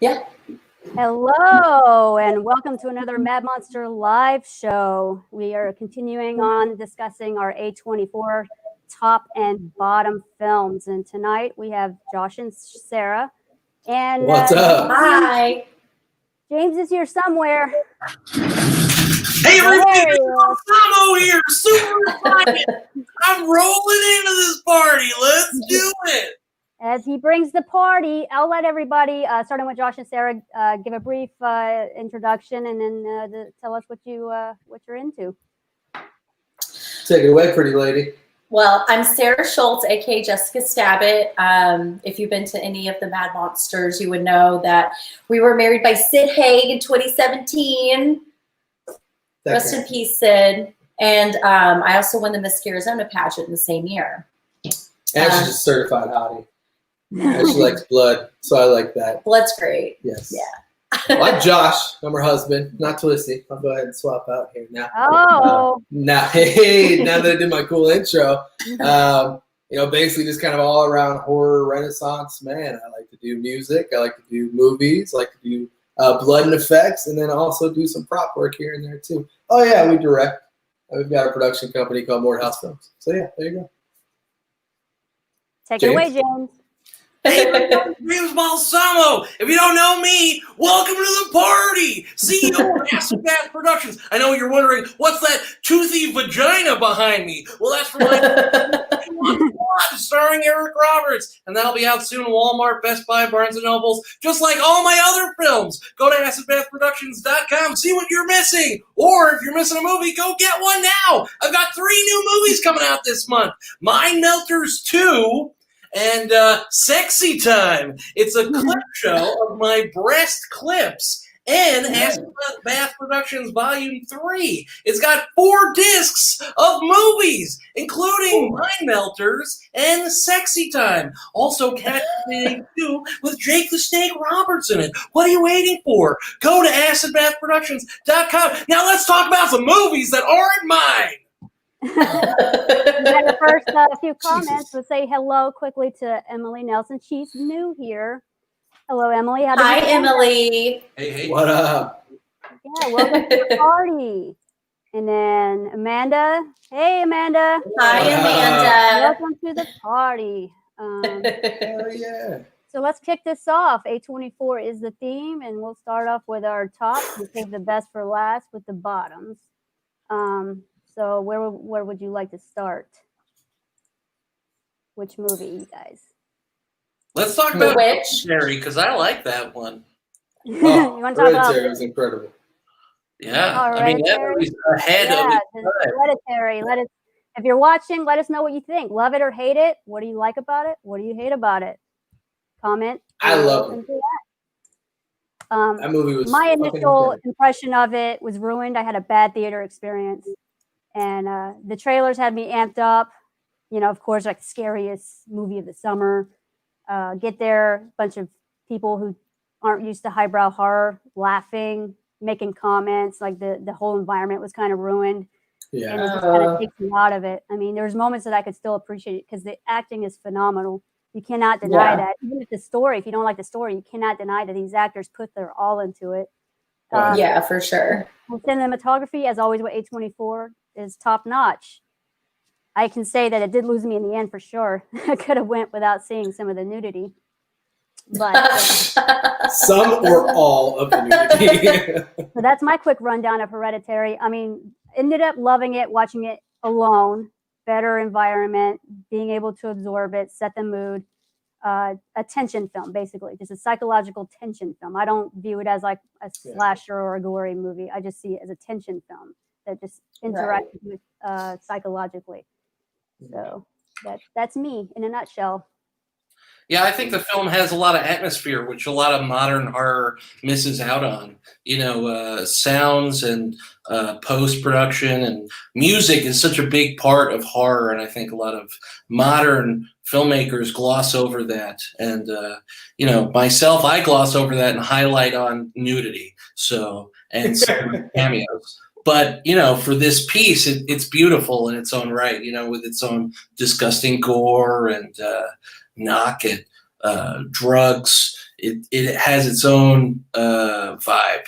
Yeah. Hello, and welcome to another Mad Monster live show. We are continuing on discussing our A24 top and bottom films. And tonight we have Josh and Sarah. And what's up? Hi. James is here somewhere. Hey, everybody, Balsamo here. Super excited. I'm rolling into this party. Let's do it. As he brings the party, I'll let everybody, starting with Josh and Sarah, give a brief introduction and then tell us what you're into. Take it away, pretty lady. Well, I'm Sarah Schultz, aka Jessica Stabbit. If you've been to any of the Mad Monsters, you would know that we were married by Sid Haig in 2017. Rest in peace, Sid. And I also won the Miss Arizona pageant in the same year. And she's a certified hottie. And she likes blood, so I like that. Blood's great. Yes. Yeah. Well, I'm Josh. I'm her husband, not Twisty. I'll go ahead and swap out here now. Oh. Now that I did my cool intro, basically just kind of all around horror renaissance man. I like to do music. I like to do movies. I like to do blood and effects, and then also do some prop work here and there too. Oh yeah, we direct. We've got a production company called Morehouse Films. So yeah, there you go. Take it away, James. Hey, my name's Balsamo. If you don't know me, welcome to the party. CEO of Stabbit Productions. I know you're wondering, what's that toothy vagina behind me? Well, that's from my starring Eric Roberts. And that'll be out soon in Walmart, Best Buy, Barnes & Nobles, just like all my other films. Go to acidbathproductions.com, see what you're missing. Or if you're missing a movie, go get one now. I've got 3 new movies coming out this month. Mind Melters 2. And Sexy Time. It's a clip show of my breast clips. And Acid Bath Productions Volume 3. It's got 4 discs of movies, including Mind Melters and Sexy Time. Also Captivating 2 with Jake the Snake Roberts in it. What are you waiting for? Go to acidbathproductions.com. Now let's talk about some movies that aren't mine. We had the first few comments. We'll say hello quickly to Emily Nelson. She's new here. Hello, Emily. Hi, Emily. Hey. What up? Yeah, welcome to the party. And then Amanda. Hey, Amanda. Hi, Amanda. Welcome to the party. Hell yeah. So let's kick this off. A24 is the theme, and we'll start off with our tops and save the best for last with the bottoms. So where would you like to start? Which movie, you guys? Let's talk about Hereditary, because I like that one. You want to talk about Hereditary was incredible. Yeah, I mean, that movie's ahead of it. Hereditary. If you're watching, let us know what you think. Love it or hate it? What do you like about it? What do you hate about it? Comment. I love it. That movie was my initial impression of it was ruined. I had a bad theater experience. And the trailers had me amped up, of course, like the scariest movie of the summer. Get there, a bunch of people who aren't used to highbrow horror, laughing, making comments, like the whole environment was kind of ruined. Yeah. And it just kind of takes me out of it. I mean, there's moments that I could still appreciate because the acting is phenomenal. You cannot deny that. Even if the story, if you don't like the story, you cannot deny that these actors put their all into it. Yeah, for sure. Cinematography, as always with A24, is top notch. I can say that it did lose me in the end for sure. I could have went without seeing some of the nudity, but some or all of the nudity. So that's my quick rundown of Hereditary. I mean, ended up loving it, watching it alone. Better environment, being able to absorb it, set the mood. A tension film, basically, just a psychological tension film. I don't view it as like a slasher or a gory movie. I just see it as a tension film that just interacts with psychologically. So that's me in a nutshell. Yeah, I think the film has a lot of atmosphere, which a lot of modern horror misses out on. Sounds and post-production and music is such a big part of horror, and I think a lot of modern filmmakers gloss over that. And, myself, I gloss over that and highlight on nudity, and some cameos. But, for this piece, it's beautiful in its own right, with its own disgusting gore and knock and drugs. it has its own vibe.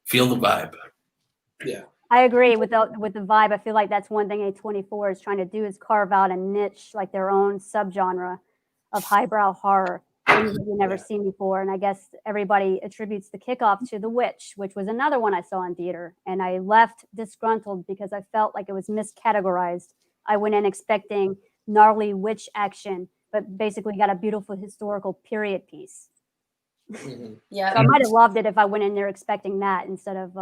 Feel the vibe. Yeah. I agree with the vibe. I feel like that's one thing A24 is trying to do is carve out a niche, like their own subgenre of highbrow horror, things that you've never seen before. And I guess everybody attributes the kickoff to The Witch, which was another one I saw in theater. And I left disgruntled because I felt like it was miscategorized. I went in expecting gnarly witch action, but basically got a beautiful historical period piece. Mhm. Yeah. So I might have loved it if I went in there expecting that instead of,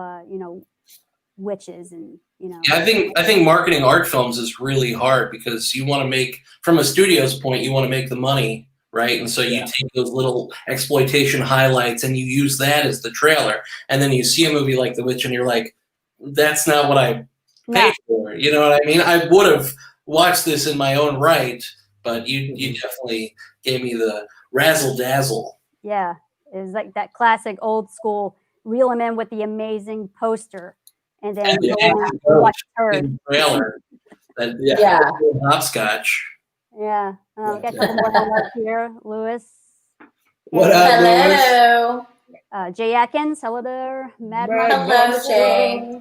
witches and, Yeah, I think marketing art films is really hard because you want to make, from a studio's point, you want to make the money, right? And so you take those little exploitation highlights and you use that as the trailer. And then you see a movie like The Witch and you're like, that's not what I paid for. You know what I mean? I would have watched this in my own right, but you definitely gave me the razzle dazzle. Yeah, it was like that classic old school reel them in with the amazing poster and then go on and watch her. In the trailer. That Yeah. hopscotch. Yeah. We got a couple more homework here. Lewis. What up, Lewis? Hello. Jay Atkins. Hello there. Mad Hello, Jay.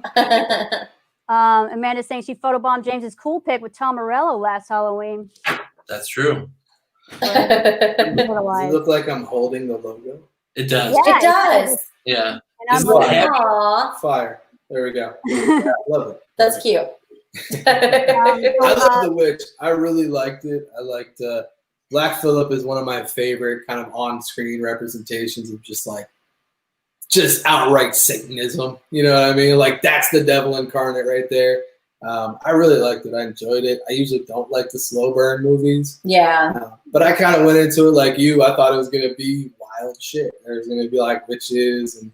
Amanda's saying she photobombed James's cool pic with Tom Morello last Halloween. That's true. Does it look like I'm holding the logo? It does. Yeah, It does. Yeah. And I'm Is it Aw, Fire. There we go. Love it. that's cute. I love The Witch. I really liked it. I liked Black Phillip is one of my favorite kind of on-screen representations of just outright Satanism. You know what I mean? Like that's the devil incarnate right there. I really liked it. I enjoyed it. I usually don't like the slow burn movies. Yeah. But I kind of went into it like you. I thought it was going to be wild shit. There's going to be like witches and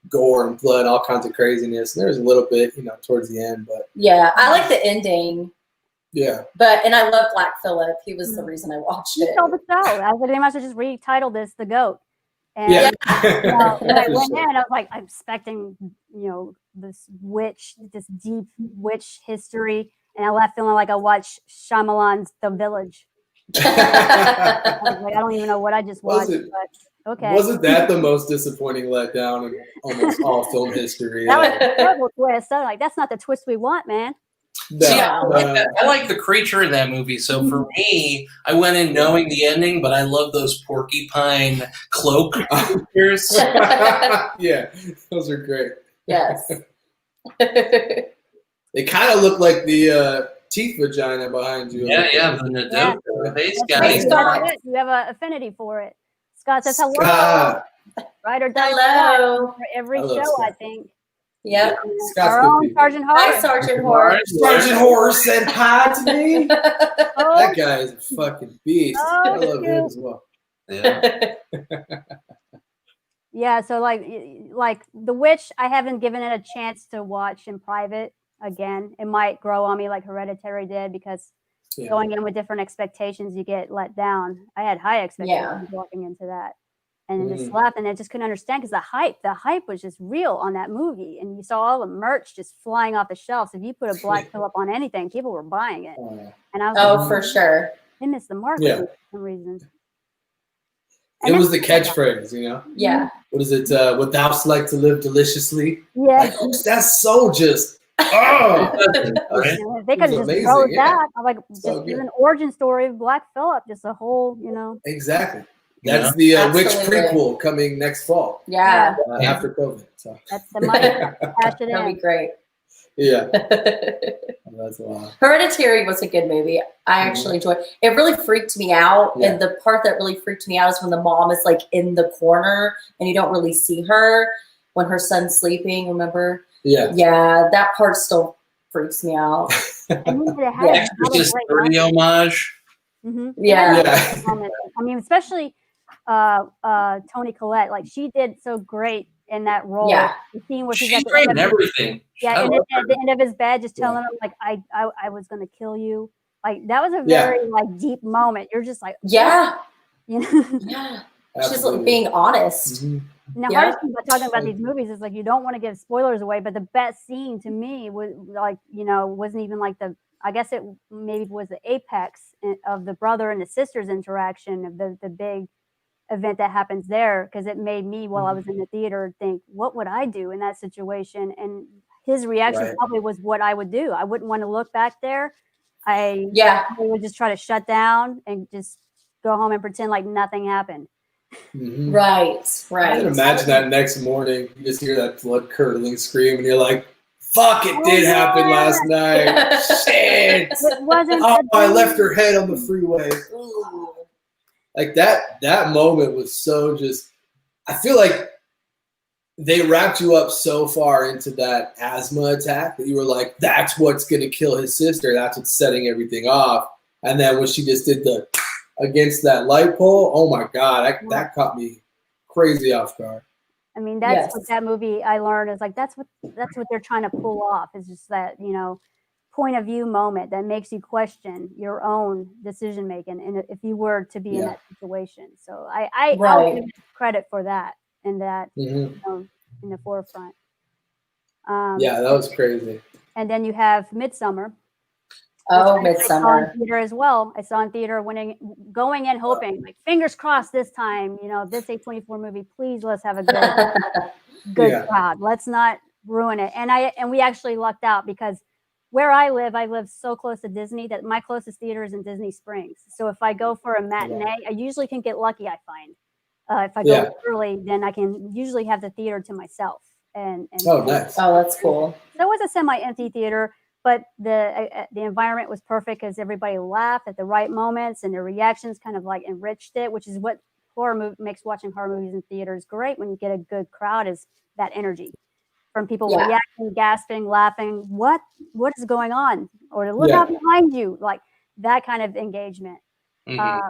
gore and blood, all kinds of craziness. And there's a little bit, towards the end, but Yeah. I like the ending. yeah. And I love Black Phillip. He was the reason I watched You it. told the show. I was like, they must have just retitled this The Goat. And Yeah. when I For went sure. in, I was like, I'm expecting, this deep witch history. And I left feeling like I watched Shyamalan's The Village. I was like, I don't even know what I just watched. But okay. Wasn't that the most disappointing letdown in almost all film history? That was a terrible twist. I was like, that's not the twist we want, man. I like the creature in that movie. So for me, I went in knowing the ending, but I love those porcupine cloak creatures. Yeah, those are great. Yes. They kind of look like the teeth vagina behind you. Yeah, the Nadoka face guy. Scott. You have an affinity for it. Scott says hello. Scott. Right or die. Hello. For every I love show, Scott. I think. Yep. Scott's Our good own people. Sergeant Hi, Hart. Sergeant Horse. Sergeant Horse said hi to me. Oh, That guy is a fucking beast. Oh, I love him cute. as well. Yeah. yeah. So like The Witch, I haven't given it a chance to watch in private again. It might grow on me like Hereditary did because going in with different expectations, you get let down. I had high expectations walking into that. And then just left, and I just couldn't understand because the hype was just real on that movie, and you saw all the merch just flying off the shelves. If you put a Black Phillip on anything, people were buying it, and I was like, For sure. they missed the mark for some reason. It was the catchphrase, Yeah. What is it? Would thou like to live deliciously? Yeah, Like, that's so just. Oh, if they could have just amazing, wrote yeah. that. I'm like, So just give good. an origin story of Black Phillip, just a whole, exactly. That's the Witch Absolutely. prequel coming next fall Yeah. after COVID. So that's the money. Cash it That'd in. be great. yeah, that's wild. Hereditary was a good movie. I actually enjoyed it. It really freaked me out. Yeah. And the part that really freaked me out is when the mom is like in the corner and you don't really see her when her son's sleeping. Remember? Yeah, Yeah, that part still freaks me out. And then it had Yeah. another Just great 30 homage. Yeah. yeah. moment. I mean, especially Toni Collette, like she did so great in that role. Yeah. The scene where she's She's at the great end in of everything. yeah, I and love at her. the end of his bed, just telling him like I was gonna kill you. Like that was a very like deep moment. You're just like Yeah. you know. Yeah. Absolutely. She's being honest. Mhm. Now, Yeah. hardest thing about talking about these movies is like you don't want to give spoilers away, but the best scene to me was like wasn't even like I guess it maybe was the apex of the brother and the sister's interaction of the big event that happens there, because it made me, while I was in the theater, think, what would I do in that situation? And his reaction Right. probably was what I would do. I wouldn't want to look back there. I Yeah. would just try to shut down and just go home and pretend like nothing happened. Mhm. Right. I Right. can imagine that next morning, you just hear that blood curdling scream, and you're like, "Fuck! It did happen last night. Shit! It wasn't. Oh, a I dream. left her head on the freeway." Ooh. Like that moment was so just. I feel like they wrapped you up so far into that asthma attack that you were like, "That's what's gonna kill his sister. That's what's setting everything off." And then when she just did the against that light pole, oh my god, that caught me crazy off guard. I mean, that's what Yes. that movie I learned is like, that's what they're trying to pull off, is just that, point of view moment that makes you question your own decision making, and if you were to be in that situation. So I'll Right. give credit for that, and that Mhm. in the forefront. Yeah, that was crazy. And then you have Midsummer. Oh, which I saw Midsummer. in theater as well. I saw in theater going in hoping, like, fingers crossed this time, this A24 movie, please let's have a good Yeah. crowd. Let's not ruin it. And we actually lucked out, because where I live so close to Disney that my closest theater is in Disney Springs. So if I go for a matinee, I usually can get lucky, I find. If I go early, then I can usually have the theater to myself. And Oh, nice. Oh, that's cool. so it was a semi-empty theater, but the environment was perfect because everybody laughed at the right moments, and the reactions kind of like enriched it, which is what makes watching horror movies in theaters great. When you get a good crowd, is that energy from people reacting, gasping, laughing. What is going on? Or to look out behind you, like that kind of engagement.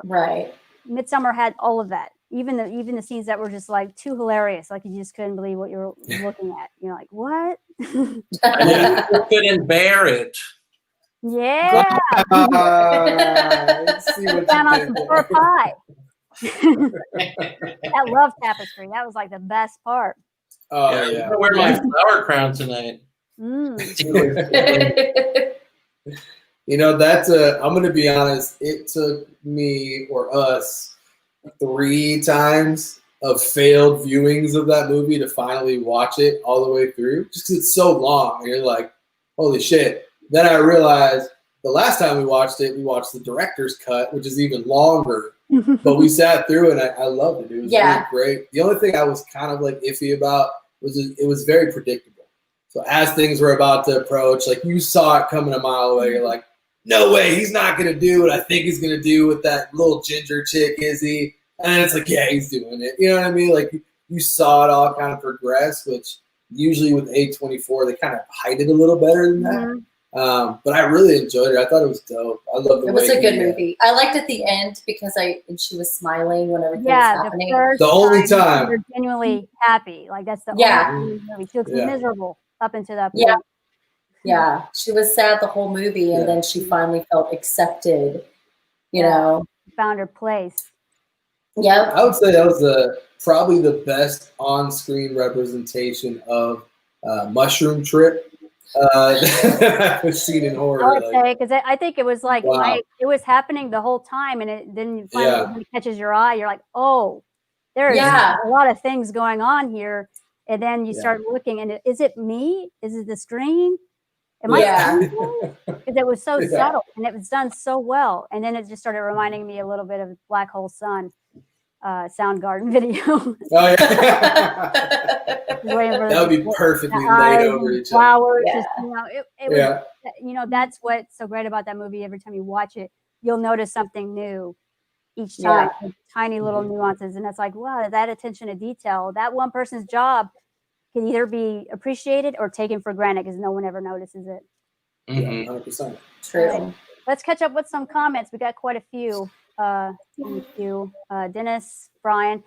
Right. Midsummer had all of that. Even the scenes that were just like too hilarious, like you just couldn't believe what you're looking at. You're like, what? I couldn't bear it. Yeah. Let's see what Down you on did some there. pork pie. That love tapestry. That was like the best part. Oh I'm yeah. gonna wear my flower crown tonight. That's I'm gonna be honest, it took me or us 3 times of failed viewings of that movie to finally watch it all the way through, just 'cause it's so long and you're like, holy shit. Then I realized the last time we watched the director's cut, which is even longer, but we sat through and I loved it. It was really great. The only thing I was kind of like iffy about was it was very predictable. So as things were about to approach, like you saw it coming a mile away, you're like, no way, he's not going to do what I think he's going to do with that little ginger chick, is he? And then it's like, yeah, he's doing it. You know what I mean? Like you saw it all kind of progress, which usually with A24, they kind of hide it a little better than that. But I really enjoyed it. I thought it was dope. I love the way it was a good movie. I liked at the end because she was smiling when everything was happening. The only time you're genuinely happy. Like that's the only movie. She looks miserable up until that point. Yeah, she was sad the whole movie, and then she finally felt accepted. Found her place. Yeah, I would say that was probably the best on-screen representation of Mushroom Trip that I've seen in horror. I would say, because I think it was like it was happening the whole time, and then finally when it catches your eye, you're like, oh, there's a lot of things going on here, and then you start looking, and is it me? Is it the screen? Am I? Because it was so subtle, and it was done so well, and then it just started reminding me a little bit of Black Hole Sun. Soundgarden video. Oh yeah, that would be perfectly laid over each other. Flowers, it was. That's what's so great about that movie. Every time you watch it, you'll notice something new each time, with tiny little nuances, and it's like, wow, that attention to detail. That one person's job can either be appreciated or taken for granted because no one ever notices it. 100%. True. Right. Let's catch up with some comments. We got quite a few. Dennis, Brian,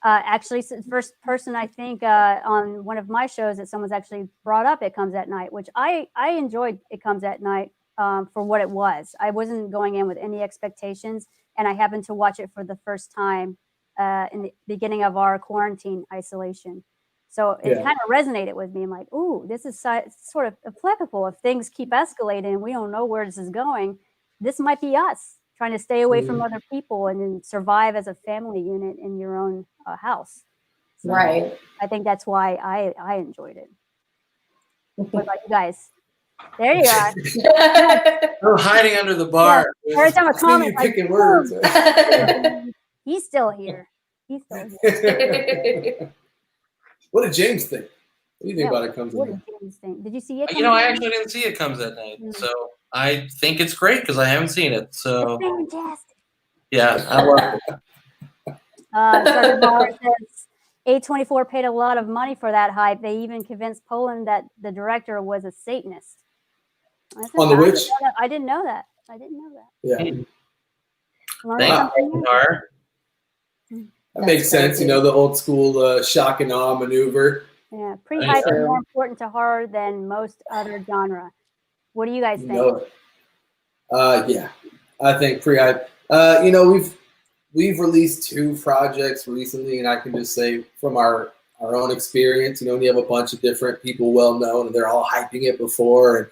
actually, the first person I think on one of my shows that someone's actually brought up It Comes at Night, which I enjoyed It Comes at Night for what it was. I wasn't going in with any expectations, and I happened to watch it for the first time in the beginning of our quarantine isolation. So it kind of resonated with me. I'm like, ooh, this is sort of applicable. If things keep escalating and we don't know where this is going, this might be us trying to stay away from other people and then survive as a family unit in your own house. So Right. I think that's why I enjoyed it. What about you guys? There you are. I'm hiding under the bar. Every time a You comment, like, picking words. he's still here. He's still here. What did James think? What do you think Yeah, about it comes what in? did James think? Did you see it? You know, I actually didn't see It Comes at Night, so I think it's great because I haven't seen it. So It's fantastic. yeah, I love it. Sergeant Bauer says A24 paid a lot of money for that hype. They even convinced Poland that the director was a Satanist. On The Witch? I didn't know that. I didn't know that. Yeah. Learned Thank something you, new. Nar. That makes sense. You know, the old school shock and awe maneuver. Yeah, pre-hype is more important to horror than most other genre. What do you guys You think? know it. Yeah, I think pre-hype. You know, we've released 2 projects recently, and I can just say from our own experience, you know, we have a bunch of different people well known, and they're all hyping it before and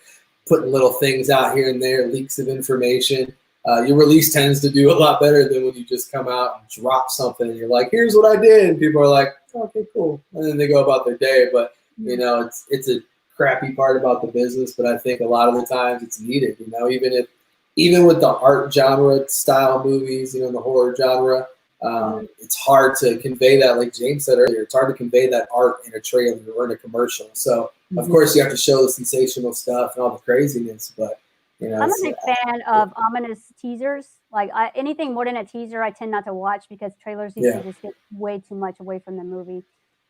putting little things out here and there, leaks of information. Your release tends to do a lot better than when you just come out and drop something and you're like, here's what I did. And people are like, okay, cool. And then they go about their day. But, you know, it's a crappy part about the business, but I think a lot of the times it's needed, you know, even with the art genre style movies, you know, the horror genre, it's hard to convey that, like James said earlier, it's hard to convey that art in a trailer or in a commercial. So, of course, you have to show the sensational stuff and all the craziness, but, you know. I'm a big fan of ominous teasers. Like anything more than a teaser, I tend not to watch because trailers usually just get way too much away from the movie.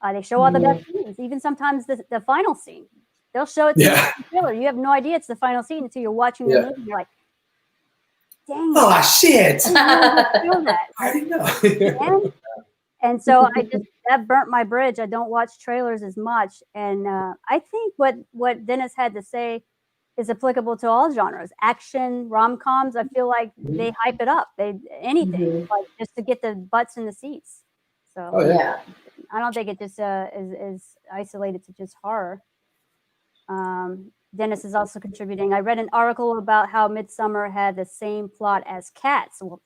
They show all the best scenes, even sometimes the final scene. They'll show it to you in the trailer. You have no idea it's the final scene until you're watching the movie. You're like, dang. Oh, shit. I didn't know that. I didn't know. And so that burnt my bridge. I don't watch trailers as much. And I think what Dennis had to say is applicable to all genres. Action, rom-coms, I feel like they hype it up. Anything, like just to get the butts in the seats. So I don't think it just is isolated to just horror. Dennis is also contributing. I read an article about how Midsummer had the same plot as Cats. Well,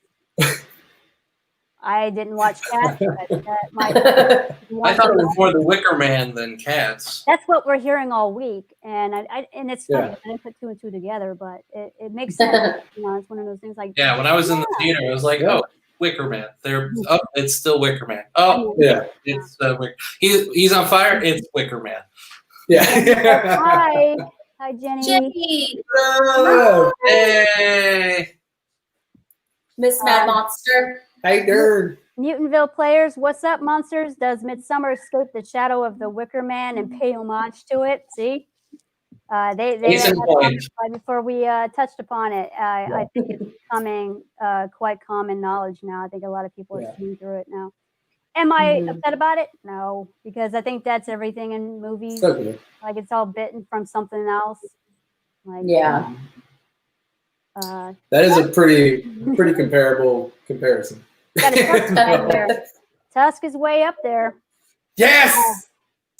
I didn't watch Cats. But I thought it was more The Wicker Man than Cats. That's what we're hearing all week, and and it's funny. I didn't put 2 and 2 together, but it makes sense. You know, it's one of those things. Like when I was in the theater, I was like, oh, Wicker Man. It's still Wicker Man. Oh, yeah, it's he's on fire. It's Wicker Man. Yeah. Hi, Jenny. Jenny. Hey. Miss Mad Monster. Hey, nerd. Mutantville players, what's up, monsters? Does Midsummer escape the shadow of the Wicker Man and pay homage to it? See? Before we touched upon it, I think it's becoming quite common knowledge now. I think a lot of people are seeing through it now. Am I upset about it? No, because I think that's everything in movies. Okay. Like it's all bitten from something else. Like, that is a pretty comparable comparison. Got a Tusk right there. Tusk is way up there. Yes,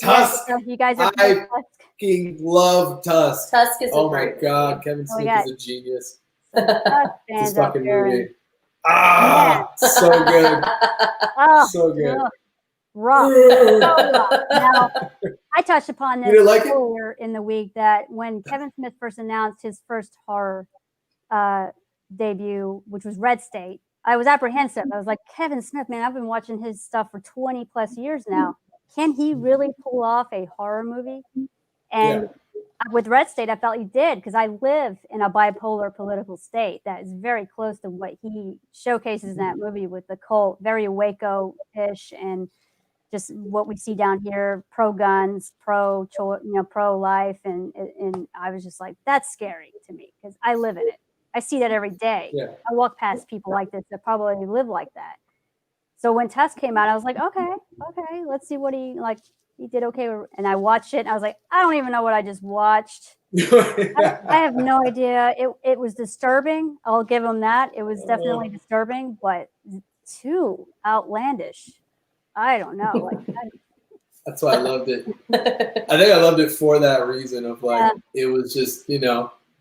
Tusk. You guys are I fucking love Tusk. Tusk is oh my god, Kevin Smith is a genius. This fucking movie. So good. So good. Rough. So rough. Now, I touched upon this earlier in the week that when Kevin Smith first announced his first horror debut, which was Red State, I was apprehensive. I was like, Kevin Smith, man, I've been watching his stuff for 20 plus years now. Can he really pull off a horror movie? And with Red State, I felt he did because I live in a bipolar political state that is very close to what he showcases in that movie with the cult, very Waco-ish, and just what we see down here, pro-guns, pro-life, and I was just like, that's scary to me because I live in it. I see that every day. Yeah. I walk past people like this that probably live like that. So when Tusk came out, I was like, okay, let's see what he did okay. And I watched it and I was like, I don't even know what I just watched. I have no idea. It was disturbing. I'll give him that. It was definitely disturbing, but too outlandish. I don't know. That's why I loved it. I think I loved it for that reason of it was just,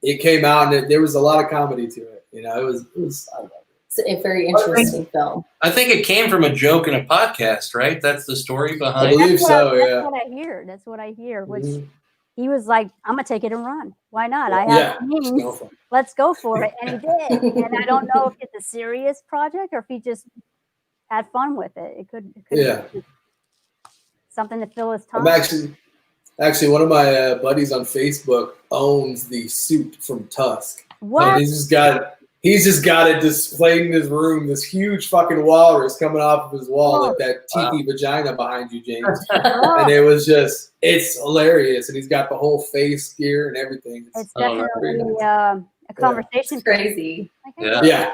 it came out and there was a lot of comedy to it. You know, it was. I love it. It's a very interesting film. I think it came from a joke in a podcast, right? That's the story I behind it. believe so. That's Yeah. what I hear. That's what I hear. Which Mhm. he was like, "I'm gonna take it and run. Why not? I Yeah. have means. Go for it. Let's go for it." And he did. And I don't know if it's a serious project or if he just had fun with it. It could Yeah. be something to fill his I'm time. actually one of my buddies on Facebook owns the suit from Tusk. What? And he's just got it displayed in his room. This huge fucking walrus coming off of his wall, like that teethy vagina behind you, James. Oh, And it's hilarious. And he's got the whole face gear and everything. it's Oh, definitely a conversation. It's crazy. Yeah. Yeah.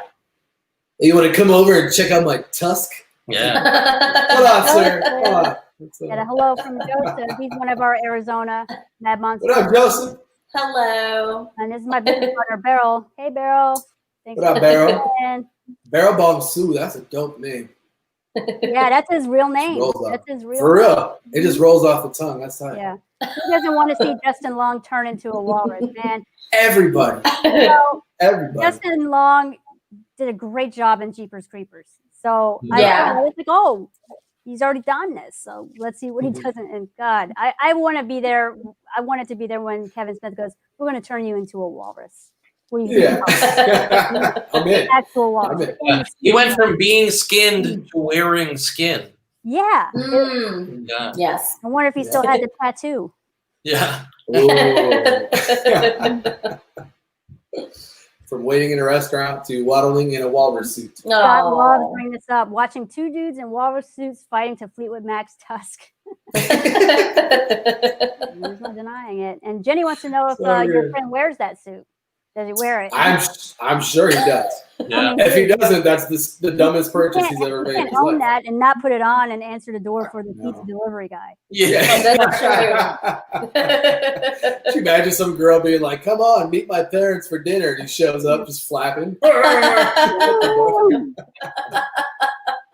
You want to come over and check out my Tusk? Yeah. Hold on, sir. Come on. Get a hello from Joseph. He's one of our Arizona Mad Monsters. What up, Joseph? Hello. And this is my business partner, Beryl. Hey, Beryl. Thanks What up, for Beryl? coming Barrel Bomb Sue. That's a dope name. in. Yeah, that's his real name. Rolls off. That's his real For name. real. It just rolls off the tongue. That's tight. Yeah. Who doesn't want to see Justin Long turn into a walrus, man? Everybody. So, Everybody. Justin Long did a great job in Jeepers Creepers. So Yeah. I was like, oh, he's already done this. So let's see what he does. And God, I want to be there. I wanted to be there when Kevin Smith goes, "We're going to turn you into a walrus." What do you think? Yeah. I'm in. Actual walrus. I'm in. Yeah. He went from being skinned to wearing skin. Yeah. Mm, Yeah. yes. I wonder if he still had the tattoo. Yeah. Ooh. From waiting in a restaurant to waddling in a walrus suit. God loves No. bringing this up. Watching two dudes in walrus suits fighting to Fleetwood Mac's Tusk. There's no denying it. And Jenny wants to know if So your good. friend wears that suit. Does he wear it? I'm sure he does. Yeah. If he doesn't, that's the dumbest purchase he's ever You made in can't his own life. that and not put it on and answer the door for the No. pizza delivery guy. Yeah. That's Could you imagine some girl being like, "Come on, meet my parents for dinner," and he shows up just flapping?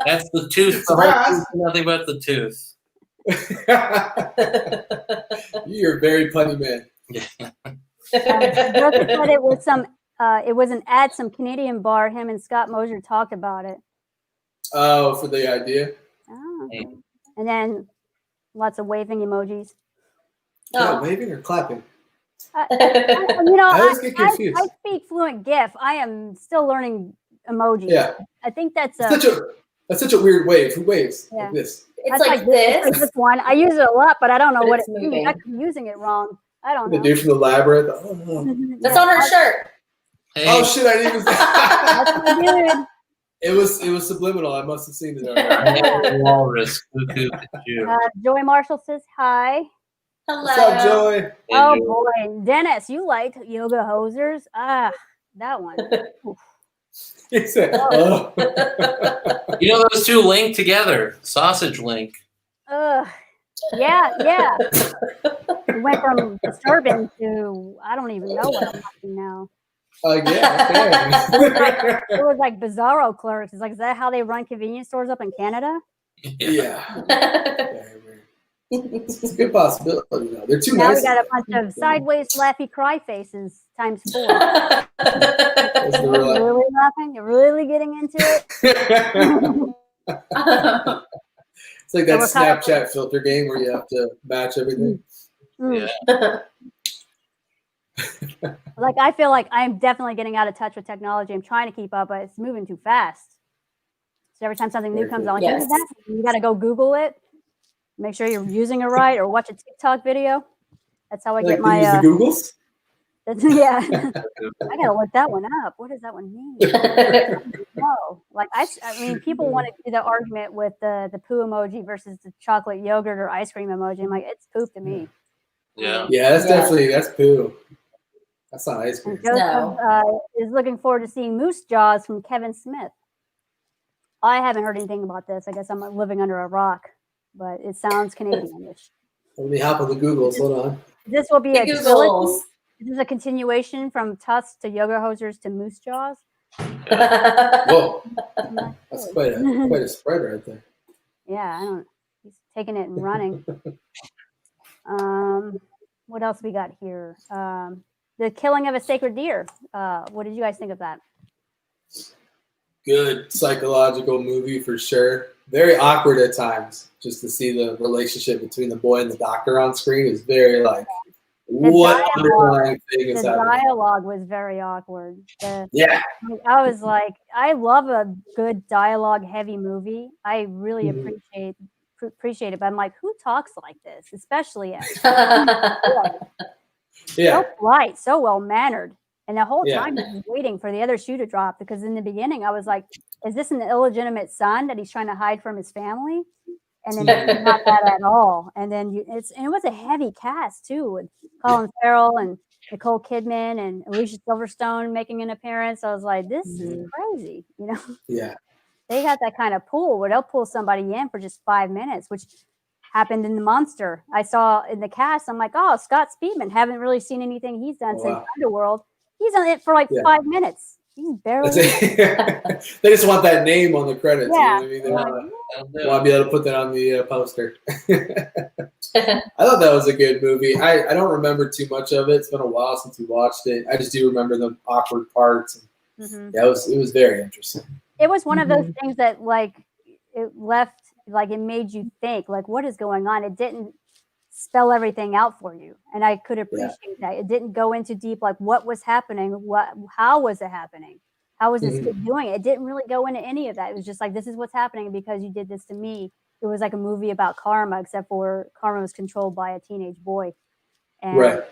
That's the tooth. The whole tooth, nothing but the tooth. You're a very punny man. Joseph said it was it was an ad, some Canadian bar. Him and Scott Mosier talked about it. Oh, for the idea? Oh, okay. And then lots of waving emojis. Yeah, Oh. waving or clapping? You know, I always get confused. I speak fluent GIF. I am still learning emojis. Yeah. I think that's That's such a weird wave. Who waves Yeah. like this? It's that's like this. this. This one. I use it a lot, but I don't know But what it's it means. moving. I could be using it wrong. I don't The know. dude from the labyrinth. Oh, That's on her shirt. Hey, oh shit! I didn't even. That's my dude. It was subliminal. I must have seen it. I Already. am a walrus. Cuckoo, cuckoo. Joy Marshall says hi. Hello. What's up, Joy? Hey, Oh Joe. boy, Dennis, you like yoga hosers? Ah, that one. He said, "Oh." You know those two link together. Sausage link. Ugh. Yeah. We went from disturbing to I don't even know what I'm watching now. Yeah. Okay. It was like Bizarro Clerks. It's like, is that how they run convenience stores up in Canada? Yeah. It's a good possibility. Though. They're too Now nice. we got a bunch of sideways laughy cry faces times 4. That's the You're real- really laughing? You're really getting into it? It's like So that we're kind of- Snapchat filter game where you have to match everything. Mm. Yeah. Like, I feel like I'm definitely getting out of touch with technology. I'm trying to keep up, but it's moving too fast. So every time something new Very comes good. on, Yes. you got to go Google it, make sure you're using it right, or watch a TikTok video. That's how I Like get they my. use the Googles. Yeah, I gotta look that one up. What does that one mean? No, like I mean, people want to do the argument with the poo emoji versus the chocolate yogurt or ice cream emoji. I'm like, it's poop to me. Yeah. Yeah, that's Yeah. poo. That's not ice And cream. Joseph is looking forward to seeing Moose Jaws from Kevin Smith. I haven't heard anything about this. I guess I'm living under a rock, but it sounds Canadian-ish. Let me hop on the Googles. Hold on. This will be The a trilogy. Googles. This is a continuation from Tusk to Yoga Hosers to Moose Jaws. Whoa, that's quite a spread right there. Yeah, I don't. He's taking it and running. What else we got here? The killing of a sacred deer. What did you guys think of that? Good psychological movie for sure. Very awkward at times, just to see the relationship between the boy and the doctor on screen is very like, what underlying thing is The happening? dialogue was very awkward. Yeah, I was like, I love a good dialogue heavy movie. I really appreciate it. But I'm like, who talks like this? Especially at yeah, so polite, so well mannered. And the whole Yeah. time I was waiting for the other shoe to drop, because in the beginning I was like, is this an illegitimate son that he's trying to hide from his family? And then it's not that at all. And then it was a heavy cast too, with Colin Farrell and Nicole Kidman and Alicia Silverstone making an appearance. I was like, this is crazy, you know. yeah. They got that kind of pull where they'll pull somebody in for just 5 minutes, which happened in The Monster. I saw in the cast, I'm like, oh, Scott Speedman. Haven't really seen anything he's done since Underworld. He's on it for like 5 minutes. He's barely. They just want that name on the credits. Yeah. You know what I mean? They want to be able to put that on the poster. I thought that was a good movie. I don't remember too much of it. It's been a while since we watched it. I just do remember the awkward parts. Yeah, it was very interesting. It was one of those things that like it left, like it made you think, like, what is going on? It didn't spell everything out for you, and I could appreciate that. It didn't go into deep, like what was happening, how was it happening, how was this kid doing it. It didn't really go into any of that. It was just like, this is what's happening because you did this to me. It was like a movie about karma, except for karma was controlled by a teenage boy. And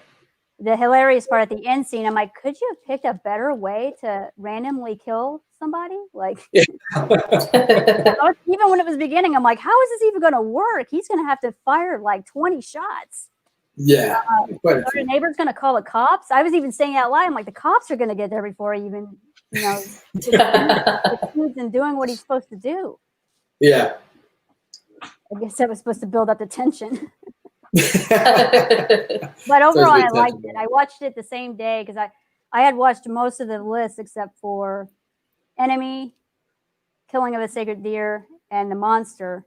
the hilarious part at the end scene, I'm like, could you have picked a better way to randomly kill somebody? Like, even when it was beginning, I'm like, how is this even going to work? He's going to have to fire like 20 shots. Yeah. Are the neighbors going to call the cops? I was even saying out loud, I'm like, the cops are going to get there before he even, you know, and doing what he's supposed to do. Yeah. I guess that was supposed to build up the tension. But overall, I liked it. I watched it the same day because I had watched most of the list except for Enemy, Killing of a Sacred Deer, and The Monster.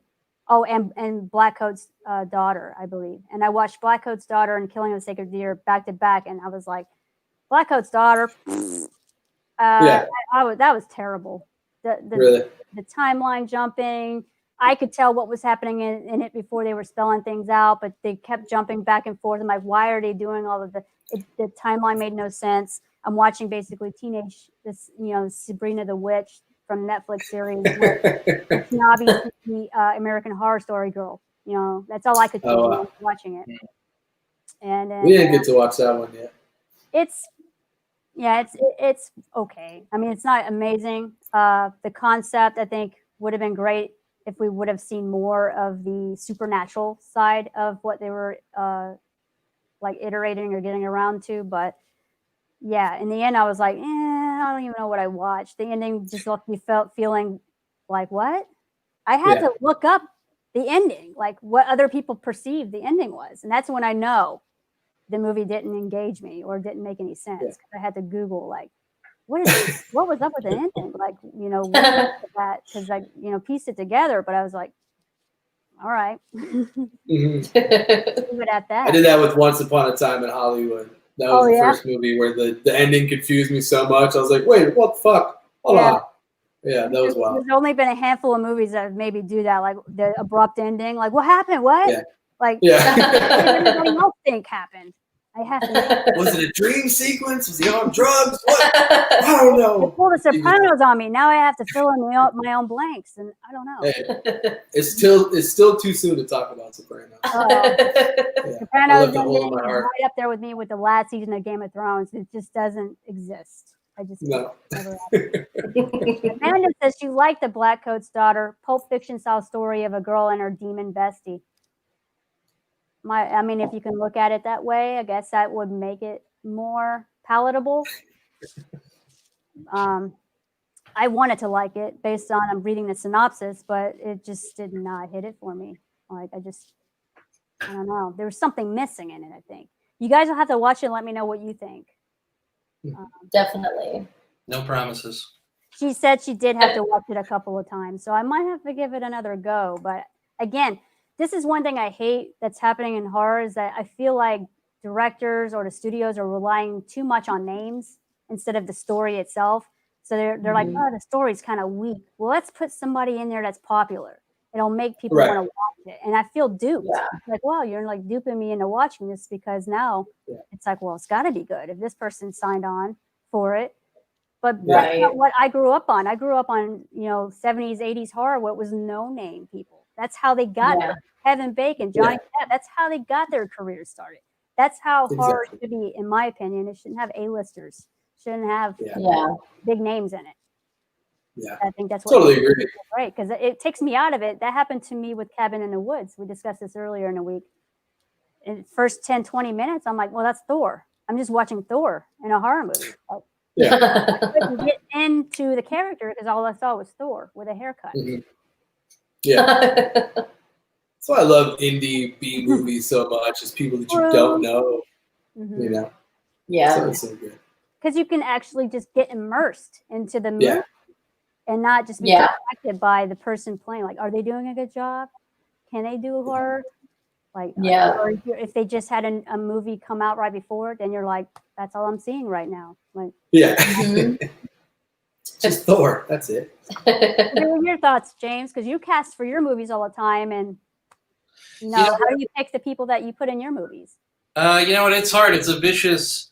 Oh, and Blackcoat's Daughter, I believe. And I watched Blackcoat's Daughter and Killing of a Sacred Deer back to back, and I was like, Blackcoat's Daughter. That was terrible. The timeline jumping. I could tell what was happening in it before they were spelling things out, but they kept jumping back and forth. I'm like, why are they doing all of the timeline made no sense. I'm watching basically Sabrina the Witch from Netflix series with snobby American Horror Story girl. You know, that's all I could think when I was watching it. And we didn't get to watch that one yet. It's okay. I mean, it's not amazing. The concept, I think, would have been great if we would have seen more of the supernatural side of what they were like iterating or getting around to. But yeah, in the end, I was like, I don't even know what I watched. The ending just left me feeling like, what? I had to look up the ending, like what other people perceived the ending was. And that's when I know the movie didn't engage me or didn't make any sense. Because I had to Google, like, what was up with the ending? Like, you know, what was that? Because I, pieced it together, but I was like, all right. Leave it at that. I did that with Once Upon a Time in Hollywood. That was the first movie where the ending confused me so much. I was like, wait, what the fuck? Hold on. Yeah, that was wild. There's only been a handful of movies that maybe do that, like the abrupt ending. Like, what happened? What? Yeah. Like, what did everybody else think happened? I have to. Was it a dream sequence? Was he on drugs? What? I don't know. They pulled the Sopranos on me. Now I have to fill in my own blanks, and I don't know. Hey, it's still too soon to talk about Sopranos. Sopranos is right up there with me with the last season of Game of Thrones. It just doesn't exist. I just never Amanda says she liked The Blackcoat's Daughter, Pulp Fiction style story of a girl and her demon bestie. I mean, if you can look at it that way, I guess that would make it more palatable. I wanted to like it based on I'm reading the synopsis, but it just did not hit it for me. Like, I don't know. There was something missing in it, I think. You guys will have to watch it and let me know what you think. Definitely. No promises. She said she did have to watch it a couple of times, so I might have to give it another go. But again, this is one thing I hate that's happening in horror is that I feel like directors or the studios are relying too much on names instead of the story itself. So they're like, oh, the story's kind of weak. Well, let's put somebody in there that's popular. It'll make people want to watch it. And I feel duped. Yeah. Like, wow, you're like duping me into watching this because now it's like, well, it's got to be good if this person signed on for it. But that's not what I grew up on. I grew up on, 70s, 80s horror, what was no-name people. That's how they got there. Kevin Bacon, Johnny Depp, that's how they got their careers started. That's how horror should be, in my opinion. It shouldn't have A-listers. Shouldn't have big names in it. Yeah, I think that's what totally agree. Right, because it takes me out of it. That happened to me with Cabin in the Woods. We discussed this earlier in the week. In the first 10, 20 minutes, I'm like, well, that's Thor. I'm just watching Thor in a horror movie. I couldn't get into the character because all I saw was Thor with a haircut. Yeah. That's why I love indie B movies so much, is people that you don't know. You know? Yeah. So good. Because you can actually just get immersed into the movie and not just be distracted by the person playing. Like, are they doing a good job? Can they do horror? Like, or if they just had a movie come out right before, then you're like, that's all I'm seeing right now. Like, just Thor. That's it. What are your thoughts, James? Because you cast for your movies all the time, and how do you pick the people that you put in your movies? You know what? It's hard. It's a vicious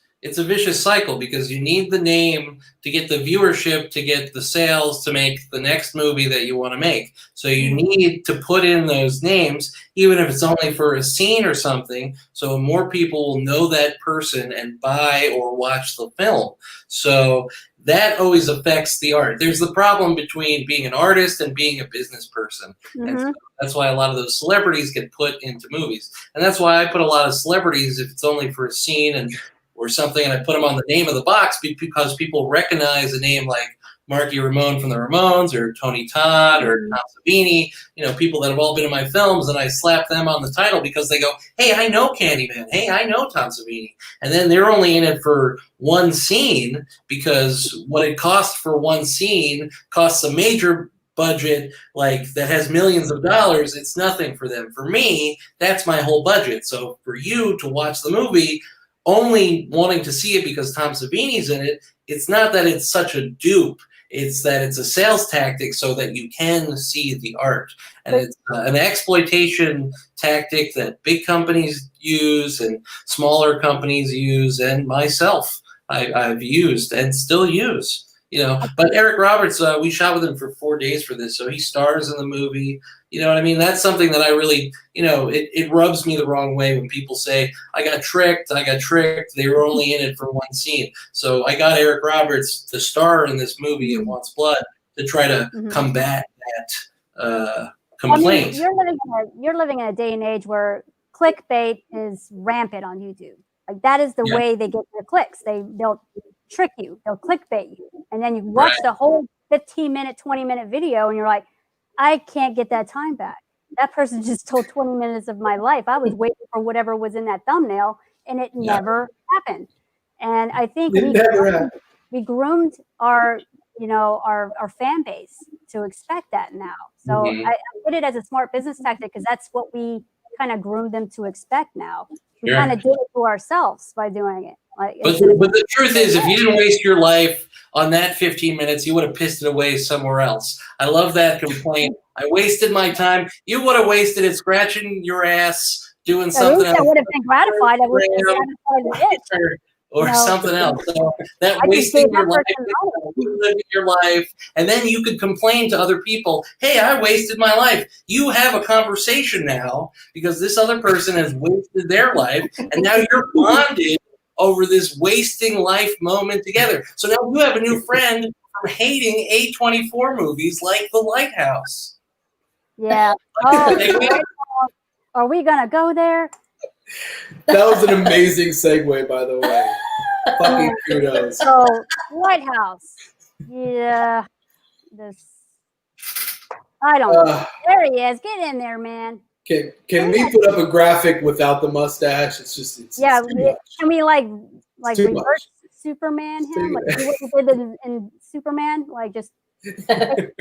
cycle because you need the name to get the viewership, to get the sales, to make the next movie that you want to make. So you need to put in those names, even if it's only for a scene or something, so more people will know that person and buy or watch the film. So that always affects the art. There's the problem between being an artist and being a business person. And so that's why a lot of those celebrities get put into movies. And that's why I put a lot of celebrities, if it's only for a scene or something, and I put them on the name of the box because people recognize a name like Marky Ramone from the Ramones or Tony Todd or Tom Savini, people that have all been in my films, and I slap them on the title because they go, hey, I know Candyman. Hey, I know Tom Savini. And then they're only in it for one scene because what it costs for one scene costs a major budget that has millions of dollars. It's nothing for them. For me, that's my whole budget. So for you to watch the movie only wanting to see it because Tom Savini's in it, it's not that it's such a dupe. It's that it's a sales tactic so that you can see the art. And it's an exploitation tactic that big companies use and smaller companies use, and myself I've used and still use. But Eric Roberts, we shot with him for 4 days for this, so he stars in the movie. You know what I mean? That's something that I really, it rubs me the wrong way when people say, I got tricked. They were only in it for one scene. So I got Eric Roberts to star in this movie, It Wants Blood, to try to combat that complaint. I mean, you're living in a day and age where clickbait is rampant on YouTube. Like, that is the way they get their clicks. They'll trick you. They'll clickbait you. And then you watch the whole 15-minute, 20-minute video, and you're like, I can't get that time back. That person just told 20 minutes of my life. I was waiting for whatever was in that thumbnail, and it never happened. And I think we groomed our fan base to expect that now. So I put it as a smart business tactic because that's what we kind of groomed them to expect now. We kind of did it to ourselves by doing it. But the truth is, if you didn't waste your life on that 15 minutes, you would have pissed it away somewhere else. I love that complaint. I wasted my time. You would have wasted it scratching your ass, doing something else. I would have been gratified. I would have been gratified or something else. So that wasting your life, living your life, and then you could complain to other people, hey, I wasted my life. You have a conversation now because this other person has wasted their life, and now you're bonded over this wasting life moment together. So now you have a new friend from hating A24 movies like The Lighthouse. Yeah. Oh, are we going to go there? That was an amazing segue, by the way. Fucking kudos. So, Lighthouse. Yeah. I don't know. There he is. Get in there, man. Can we put up a graphic without the mustache? It's yeah. It's too much. Can we like reverse much. Superman him? Like do what we did in Superman? Like just edit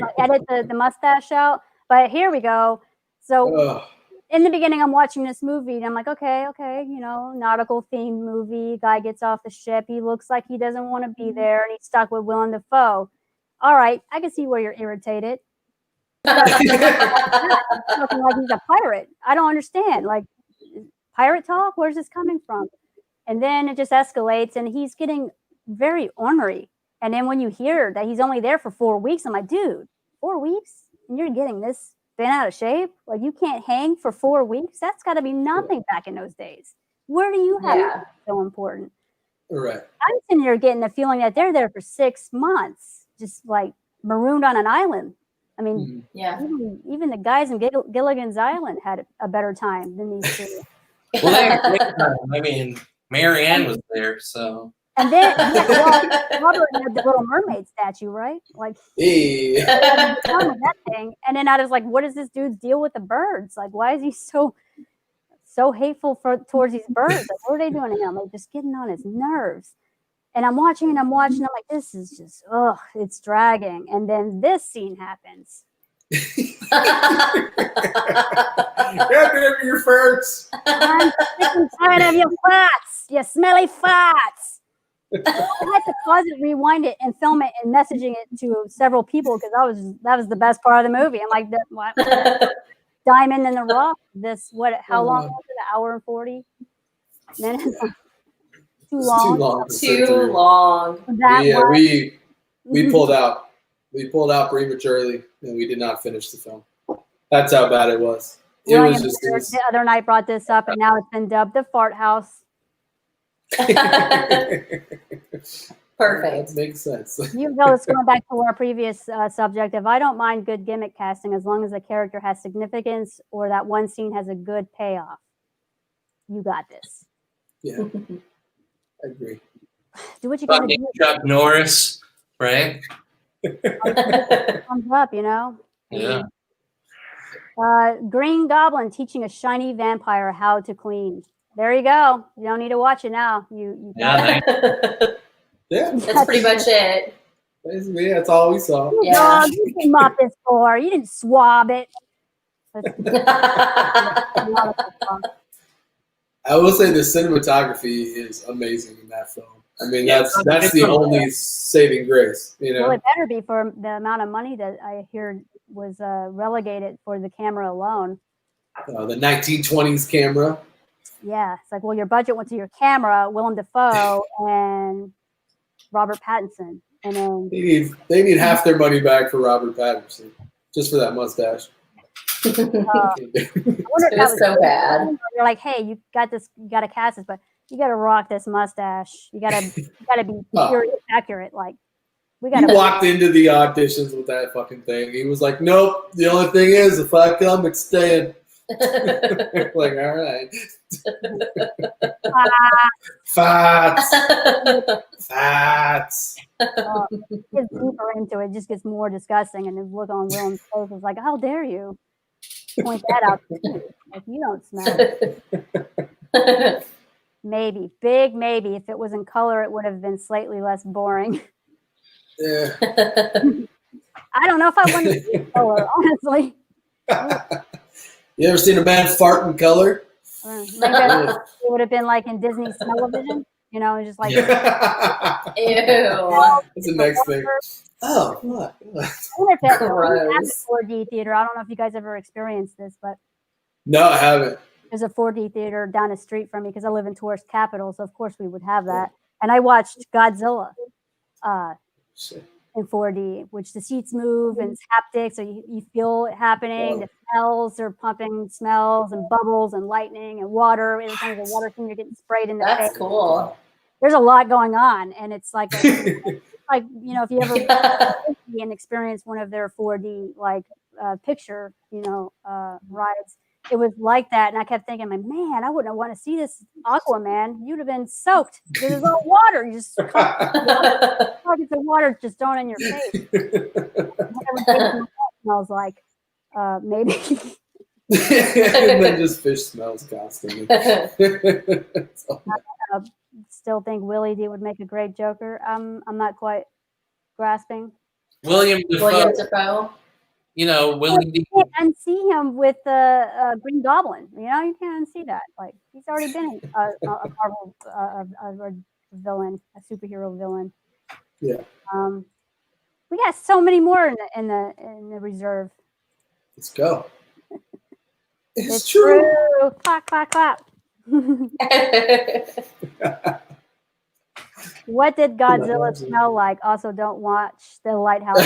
the mustache out. But here we go. So in the beginning, I'm watching this movie and I'm like, okay, nautical themed movie. Guy gets off the ship. He looks like he doesn't want to be there, and he's stuck with Willem Dafoe. all right, I can see where you're irritated. Talking like he's a pirate. I don't understand. Like, pirate talk? Where's this coming from? And then it just escalates, and he's getting very ornery. And then when you hear that he's only there for 4 weeks, I'm like, dude, 4 weeks? And you're getting this bent out of shape? Like, you can't hang for 4 weeks? That's got to be nothing back in those days. Where do you have it so important? Right. I'm sitting here getting the feeling that they're there for 6 months, just like marooned on an island. I mean, even the guys in Gilligan's Island had a better time than these two. Well, they had a great time. I mean, Marianne was there, so. And then Robert had the Little Mermaid statue, right? Like, Hey. that thing. And then I was like, what is this dude's deal with the birds? Like, why is he so hateful towards these birds? Like, what are they doing to him? Like, just getting on his nerves. And I'm watching, I'm like, this is just, it's dragging. And then this scene happens. Your farts. I'm sick and tired of your farts, you smelly farts. I had to pause it, rewind it, and film it and messaging it to several people because that was the best part of the movie. I'm like, what? Diamond in the Rough. How long was it? An hour and 40 minutes? Too long. Too long. We pulled out. We pulled out prematurely, and we did not finish the film. That's how bad it was. William the other night brought this up, and now it's been dubbed the Fart House. Perfect. That makes sense. You know, it's going back to our previous subject. If I don't mind good gimmick casting, as long as the character has significance or that one scene has a good payoff, you got this. Yeah, I agree. Do what you got to do. Chuck Norris, right? Thumbs up, you know. Yeah. Green Goblin teaching a shiny vampire how to clean. There you go. You don't need to watch it now. You got it. Yeah, that's pretty much it. Basically, that's all we saw. Yeah, you didn't mop this floor. You didn't swab it. I will say the cinematography is amazing in that film. I mean, that's the only saving grace, you know. Well, it better be for the amount of money that I hear was relegated for the camera alone. The 1920s camera. Yeah, it's like, well, your budget went to your camera, Willem Dafoe, and Robert Pattinson, and then they need half their money back for Robert Pattinson just for that mustache. I wonder if that was so bad. You're like, hey, you got to cast this, but you got to rock this mustache. You got to be accurate. Like, we got. He walked into the auditions with that fucking thing. He was like, nope. The only thing is, if I come, it's staying. Like, all right. Fats. Gets deeper into it, just gets more disgusting, and his look on Willem's face is like, how dare you point that out to me? Like, you don't smell. Maybe, big maybe. If it was in color, it would have been slightly less boring. Yeah. I don't know if I want to see color, honestly. You ever seen a man fart in color? It would have been like in Disney Smell-O-Vision, you know, just like. Ew. That's the next thing. Oh, what? Gross. 4D theater. I don't know if you guys ever experienced this, but. No, I haven't. There's a 4D theater down the street from me because I live in tourist capital, so of course we would have that. And I watched Godzilla in 4D, which the seats move and it's haptic, so you feel it happening. The smells are pumping smells and bubbles and lightning and water. Every time there's a water thing, you're getting sprayed in the face. That's cool. There's a lot going on, and it's like, like, you know, if you ever and experience one of their 4D like picture, you know, rides. It was like that, and I kept thinking, like, man, I wouldn't want to see this Aquaman. You'd have been soaked. This is all water. You just buckets of water just thrown in your face. Whatever smells like, maybe. And then just fish smells constantly. Still think Willie D would make a great Joker. I'm not quite grasping. William Dafoe. You know, Willie D. You can't unsee him with the Green Goblin. You know, you can't unsee that. Like, he's already been a Marvel a villain, a superhero villain. Yeah. We got so many more in the reserve. Let's go. It's It's true. true. Clap, clap, clap. What did Godzilla smell like? Also, don't watch The Lighthouse.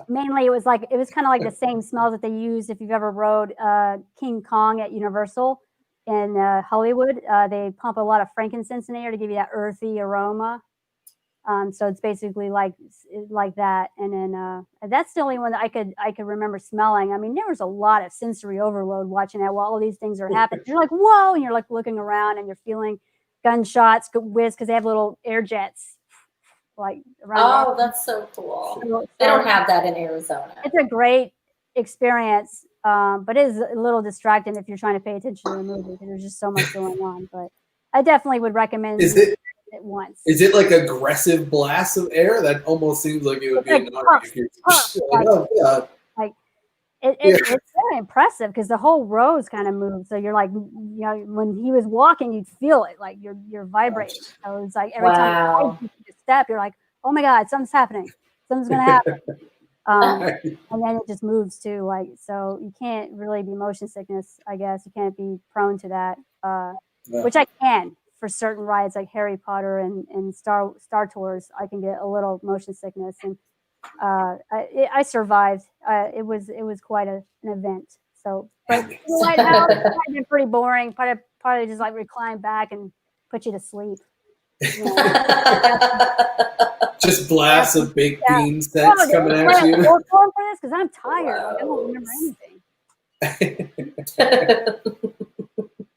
Mainly, it was kind of like the same smells that they use if you've ever rode King Kong at Universal in Hollywood. They pump a lot of frankincense in the air to give you that earthy aroma. So it's basically like that. And then that's the only one that I could remember smelling. I mean, there was a lot of sensory overload watching that while all these things are happening. You're like, whoa, and you're like looking around and you're feeling gunshots whiz because they have little air jets like around. Oh, that's so cool. So They don't have that in Arizona. it's a great experience, but it is a little distracting if you're trying to pay attention to the movie because there's just so much going on. But I definitely would recommend it once. Is it like aggressive blasts of air? That almost seems like it would be It's annoying. If you're, It's very impressive because the whole row's kind of moved. So you're like, when he was walking, you'd feel it, like you're vibrating. So it's like every time you take a step, you're like, oh my God, something's happening. Something's gonna happen. And then it just moves too. Like, so you can't really be motion sickness, I guess. You can't be prone to that, which I can for certain rides like Harry Potter and Star Tours. I can get a little motion sickness, and I survived. It was quite an event. So, but the Lighthouse might have been pretty boring. Probably just like recline back and put you to sleep. just blasts of baked bean scents coming at you. For this because I'm tired. Like, I don't remember anything.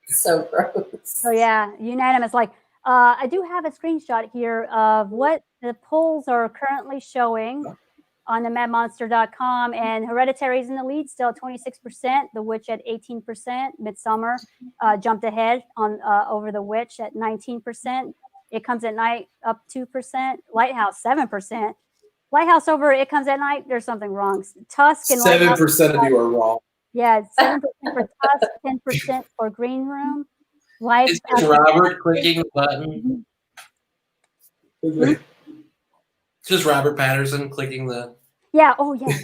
So gross. So yeah, unanimous. Like, I do have a screenshot here of what the polls are currently showing on the madmonster.com, and Hereditary's in the lead still, 26%. The Witch at 18%. Midsummer jumped ahead on over The Witch at 19%. It Comes at Night up 2%. Lighthouse 7%. Lighthouse over It Comes at Night. There's something wrong. Tusk and 7% of you are wrong. Yeah, 7% for Tusk, 10% for Green Room. Life. Is this Robert clicking the button? Mm-hmm. It's just Robert Patterson clicking the. Yeah. Oh yeah.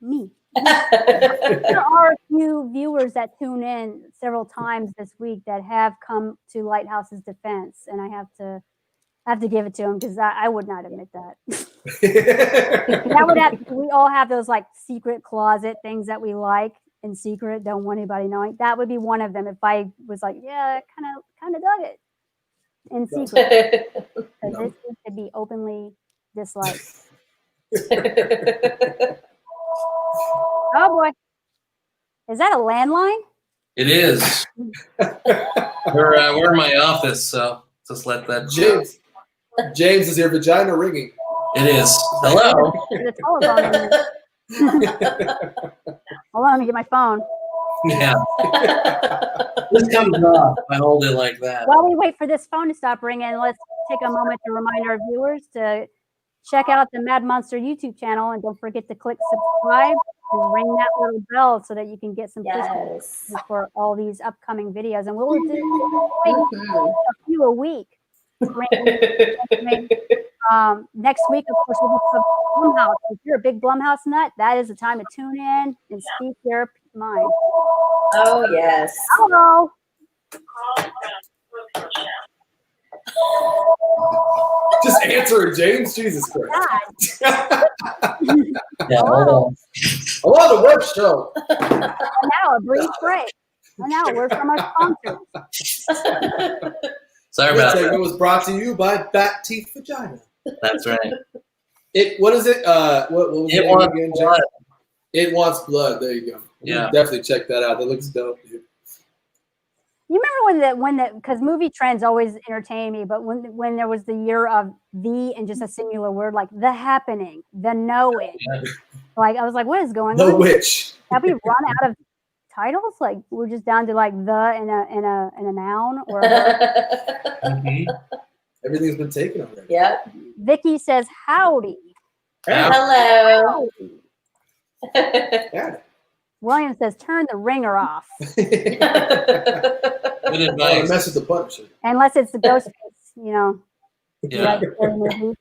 Me. There are a few viewers that tune in several times this week that have come to Lighthouse's defense, and I have to give it to them because I would not admit that. We all have those like secret closet things that we like in secret, don't want anybody knowing. That would be one of them if I was like, yeah, kind of dug it in secret. Because this needs to be openly disliked. Oh boy. Is that a landline? It is. We're in my office, so just let that. James, is your vagina ringing? It is. Hello. The telephone in there. Hold on, let me get my phone. Yeah. This comes off. I hold it like that. While we wait for this phone to stop ringing, let's take a moment to remind our viewers to check out the Mad Monster YouTube channel, and don't forget to click subscribe and ring that little bell so that you can get some push for all these upcoming videos. And we'll do a few a week. Next week, of course, we'll do Blumhouse. If you're a big Blumhouse nut, that is the time to tune in and speak your mind. Oh yes. Hello. Just answer it, James. Jesus Christ. Hello. Hello, the web show. And now a brief break. And now a word from our sponsors. Sorry This about segment that. was brought to you by Bat Teeth Vagina. That's right. What is it? What was It the name wants again, blood. James? It Wants Blood. There you go. Yeah. Definitely check that out. That looks dope, dude. You remember when because movie trends always entertain me, but when there was the year of the and just a singular word like The Happening, The Knowing, like I was like, what is going The on? Witch. Have we run out of titles? Like we're just down to like the and a noun or Mhm. Everything's been taken already. Yep. Vicky says howdy. Hello. Yeah. William says turn the ringer off. Good Don't advice. mess with the punch. Unless it's the ghost face, Yeah. Scary movie,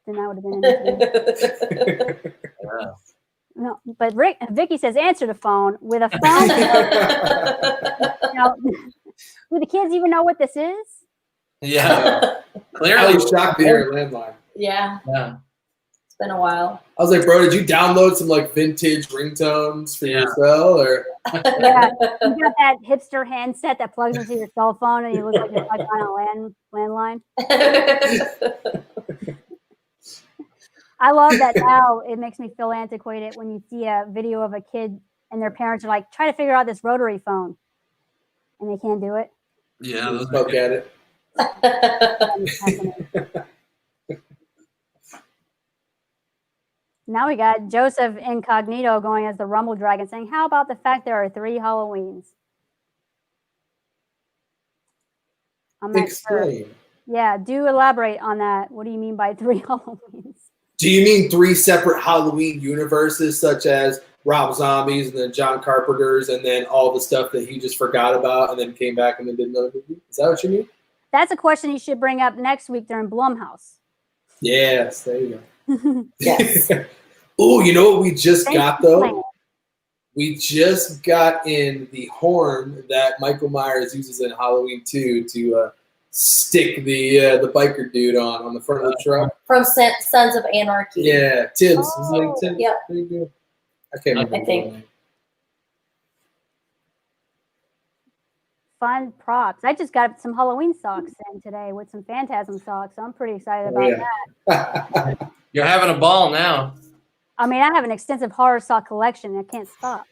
then that would have been interesting. Yeah. No, but Vicky says answer the phone with a phone. Now, do the kids even know what this is? Yeah. I Clearly. was shocked to hear a landline. Yeah, Yeah. it's been a while. I was like, bro, did you download some like vintage ringtones for your cell, or? Yeah, you got that hipster handset that plugs into your cell phone, and you look like you're plugged on a landline. I love that now. It makes me feel antiquated when you see a video of a kid and their parents are like, try to figure out this rotary phone, and they can't do it. Yeah. Those are Poke good. at it. Now we got Joseph Incognito going as the Rumble Dragon saying, how about the fact there are 3 Halloweens? I'm not sure. Explain. Yeah, do elaborate on that. What do you mean by 3 Halloweens? Do you mean 3 separate Halloween universes, such as Rob Zombies and then John Carpenter's, and then all the stuff that he just forgot about and then came back and then did another movie? Is that what you mean? That's a question you should bring up next week during Blumhouse. Yes, there you go. Yes. Oh, you know what we just Thank got you, though? Plan. We just got in the horn that Michael Myers uses in Halloween 2 to stick the biker dude on the front of the truck. From Sons of Anarchy. Yeah, Tibbs. His name Oh. Tibbs. Yep. Pretty good. I can't remember. I his think. real name. Fun props. I just got some Halloween socks in today with some Phantasm socks. So I'm pretty excited Oh, about yeah. that. You're having a ball now. I mean, I have an extensive horror sock collection. I can't stop.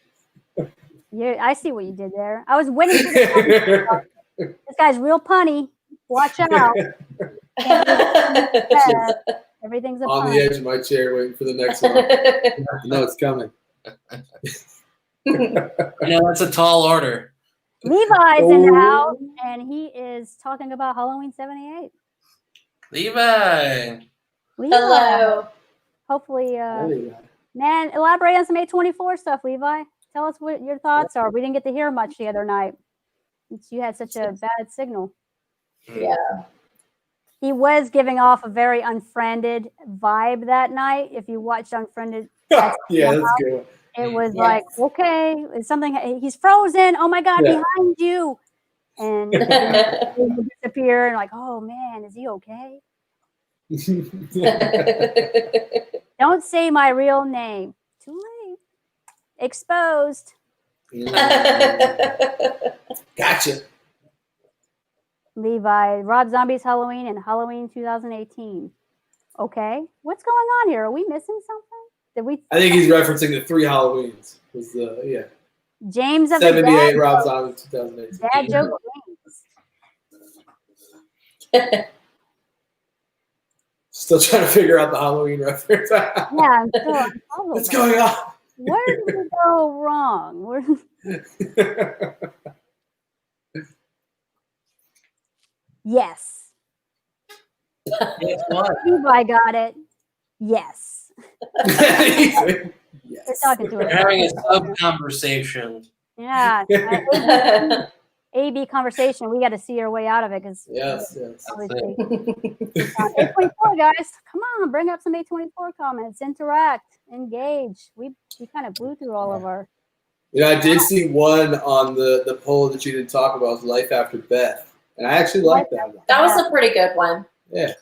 I see what you did there. I was waiting for the this guy's real punny. Watch out. Everything's a On pun. the edge of my chair waiting for the next one. No, it's coming. That's a tall order. Levi's in the Oh. house, and he is talking about Halloween 78. Levi. Levi. Hello. Hopefully, There you go. man, elaborate on some A24 stuff, Levi. Tell us what your thoughts are. We didn't get to hear much the other night. You had such a bad signal. Yeah. He was giving off a very Unfriended vibe that night. If you watched Unfriended, Yeah, that's good. it was Yes. like, okay, it's something. He's frozen. Oh my God, Yeah. behind you. And he would disappear and like, oh man, is he okay? Don't say my real name. Too late. Exposed. Gotcha. Levi, Rob Zombie's Halloween and Halloween 2018. Okay, what's going on here? Are we missing something? Did we? I think he's referencing the 3 Halloweens. Was James of the 78 Dad Rob Joke. Zombie 2018. Dad joke James. Still trying to figure out the Halloween reference. Yeah, I'm still What's going on? Where did we go wrong? Yes. Guess what? Levi got it. Yes. They're Yes. talking to We're us. having a sub conversation. Yeah. AB conversation. We got to see our way out of it because Yes. obviously. A24 guys, come on, bring up some A24 comments, interact, engage. We kind of blew through all of our. I did see one on the poll that you didn't talk about, was Life After Beth, and I actually liked that one. That was a pretty good one. Yeah.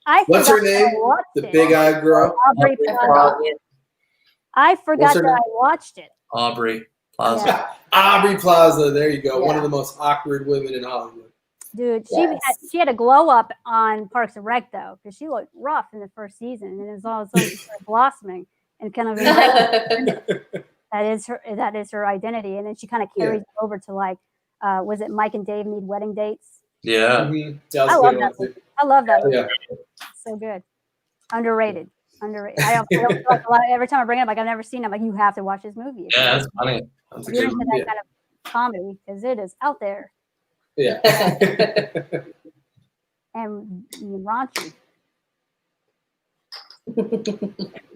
I What's her forgot that I name? watched The it. big-eyed girl. Aubrey I Plaza. forgot. I forgot What's her that name? I watched it. Aubrey Plaza. Yeah. Aubrey Plaza. There you go. One Yeah. of the most awkward women in Hollywood. Dude, Yes. she had a glow up on Parks and Rec though, because she looked rough in the first season, and then all of a sudden she started blossoming and kind of that is her identity, and then she kind of carries it over to like, was it Mike and Dave Need Wedding Dates? Yeah. Mhm. That was I a love good that one, too. I love that. Yeah. So good, underrated. I don't feel like a lot. Every time I bring it up, like I've never seen it, I'm like, you have to watch this movie. Yeah, that's funny. That's a If you're good into one. that kind of comedy, because it is out there Yeah. and raunchy.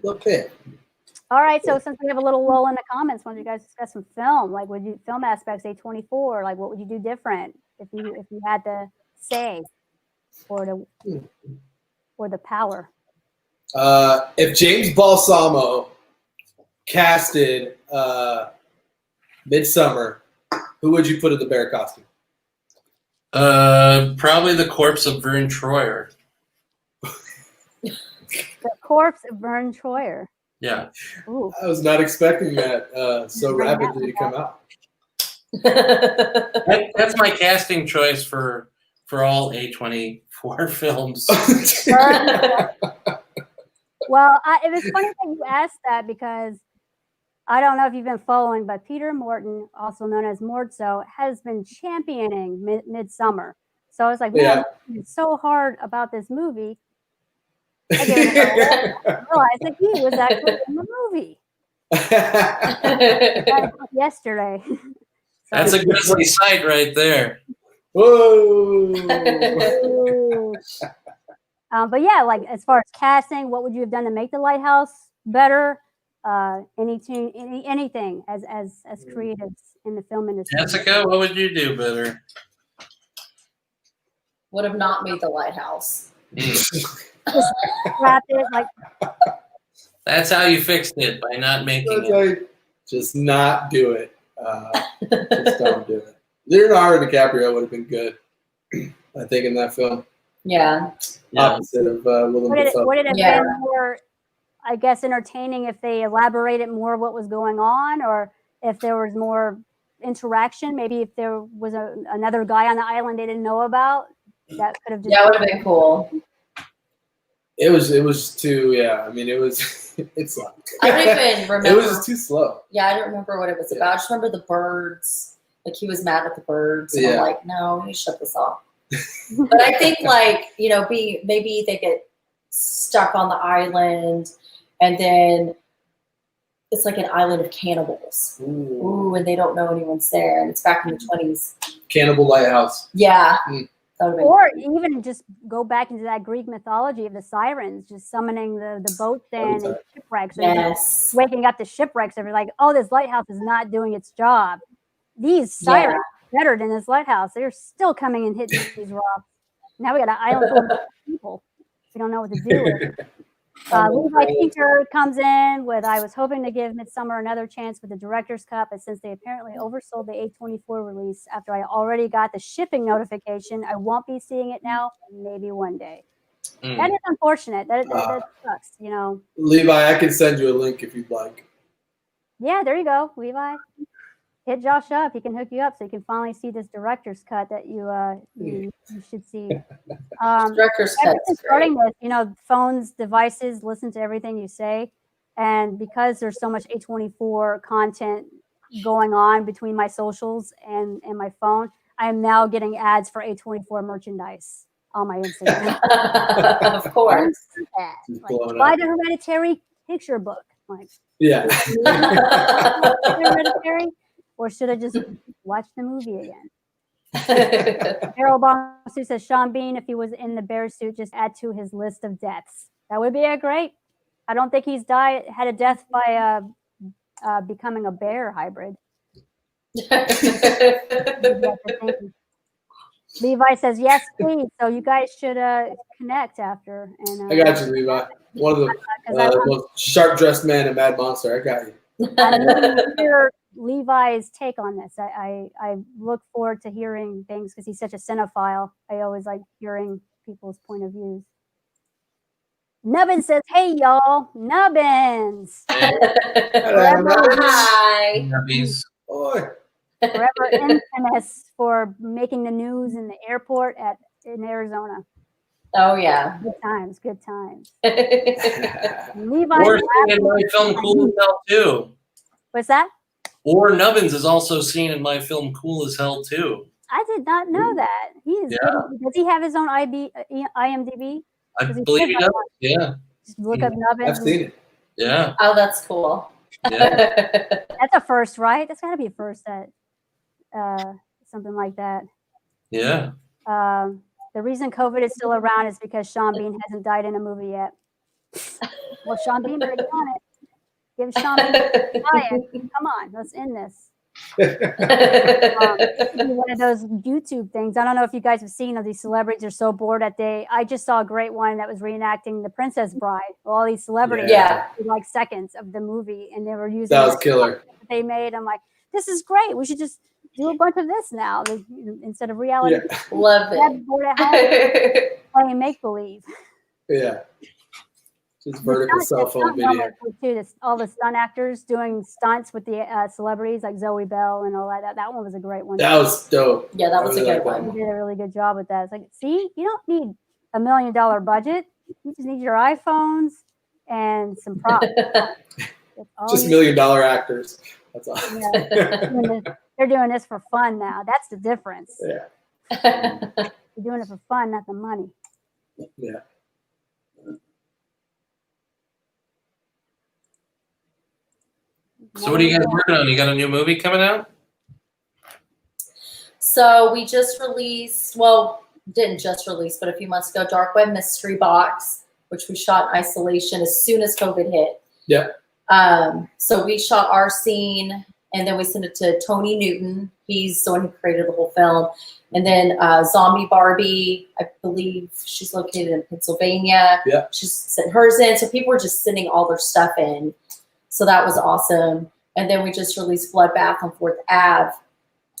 Look it. All right, so since we have a little lull in the comments, why don't you guys discuss some film? Like, would you film aspects A24? Like, what would you do different if you had to say or to or the power? If James Balsamo casted Midsummer, who would you put in the bear costume? Probably the corpse of Vern Troyer. The corpse of Vern Troyer. Yeah. Ooh. I was not expecting that so rapidly to come out. That's my casting choice for all A24 films. Well, it was funny that you asked that because I don't know if you've been following, but Peter Morton, also known as Mordso, has been championing Midsummer. So I was like, man, it's so hard about this movie. I didn't realize that he was actually in the movie. Yesterday. That's a grisly sight right there. Whoa! But yeah, like as far as casting, what would you have done to make the lighthouse better? Anything as creatives in the film industry. Jessica, what would you do better? Would have not made the lighthouse. Scrap it, like That's how you fixed it, by not making it. Like, just not do it. Just don't do it. Leonardo DiCaprio would have been good, I think, in that film. Yeah. Opposite of Willem Dafoe. would it have been more, I guess, entertaining if they elaborated more what was going on, or if there was more interaction? Maybe if there was another guy on the island they didn't know about, that could have just. Yeah, it would have been cool. It was too. Yeah, I mean, it was. It's like I don't even remember. It was just too slow. Yeah, I don't remember what it was about. I just remember the birds. Like he was mad at the birds. And I'm like, no, you shut this off. But I think maybe they get stuck on the island, and then it's like an island of cannibals. Ooh, and they don't know anyone's there, and it's back in the 20s. Cannibal Lighthouse. Yeah. Or even just go back into that Greek mythology of the sirens, just summoning the boats and shipwrecks. Yes. And waking up the shipwrecks and be like, oh, this lighthouse is not doing its job. These sirens are better than this lighthouse. They're still coming and hitting these rocks. Now we got an island full of people. We don't know what to do with it. Levi Tinker comes in with, I was hoping to give Midsummer another chance with the director's cut, but since they apparently oversold the A24 release after I already got the shipping notification, I won't be seeing it now, maybe one day. That is unfortunate. That sucks, you know. Levi, I can send you a link if you'd like. Yeah, there you go, Levi. Hit Josh up. He can hook you up so you can finally see this director's cut that you should see. Director's cut. Starting with, phones, devices, listen to everything you say. And because there's so much A24 content going on between my socials and my phone, I am now getting ads for A24 merchandise on my Instagram. Of course. Like, buy the Hereditary picture book. Like, yeah. Hereditary? Or should I just watch the movie again? Harold Bonsu says Sean Bean, if he was in the bear suit, just add to his list of deaths. That would be a great. I don't think he's had a death by becoming a bear hybrid. Levi says yes, please. So you guys should connect after. And I got you, Levi. One of the most sharp-dressed man in Mad Monster. I got you. I need to hear Levi's take on this. I look forward to hearing things because he's such a cinephile. I always like hearing people's point of views. Nubbins says, hey, y'all. Nubbins. Hi. Nubbies. Forever infamous for making the news in the airport in Arizona. Oh, yeah. Good times, good times. Levi or seen in my film Cool as Hell too. What's that? Or Nubbins is also seen in my film Cool as Hell too. I did not know that. He is. Does he have his own IMDb? I believe he does. Yeah. Just look up Nubbins. I've seen it. Yeah. Oh, that's cool. Yeah. That's a first, right? That's got to be a first at something like that. Yeah. The reason COVID is still around is because Sean Bean hasn't died in a movie yet. Well, Sean Bean better get on it. Give Sean Bean a diet. Come on, let's end this. It could be one of those YouTube things. I don't know if you guys have seen of these celebrities are so bored that I just saw a great one that was reenacting The Princess Bride. All these celebrities, Yeah. like seconds of the movie, and they were using That was killer. they made. I'm like, this is great. We should just do a bunch of this now instead of reality. Yeah. Love They're it. bored at home playing make believe. Yeah. Just vertical cell phone video. Too, all the stunt actors doing stunts with the celebrities like Zoe Bell and all that. That one was a great one. That was dope. Yeah, that was a good They one. did a really good job with that. It's like, see, you don't need $1 million budget. You just need your iPhones and some props. Just $1 million actors. That's all. Yeah. They're doing this for fun now. That's the difference. Yeah. They're doing it for fun, not the money. Yeah. So what are you guys working on? You got a new movie coming out? So we just released, well, didn't just release, but a few months ago, Dark Web Mystery Box, which we shot in isolation as soon as COVID hit. Yeah. So we shot our scene, and then we sent it to Tony Newton. He's the one who created the whole film. And then Zombie Barbie, I believe she's located in Pennsylvania. Yeah. She's sent hers in. So people were just sending all their stuff in. So that was awesome. And then we just released Bloodbath on 4th Ave,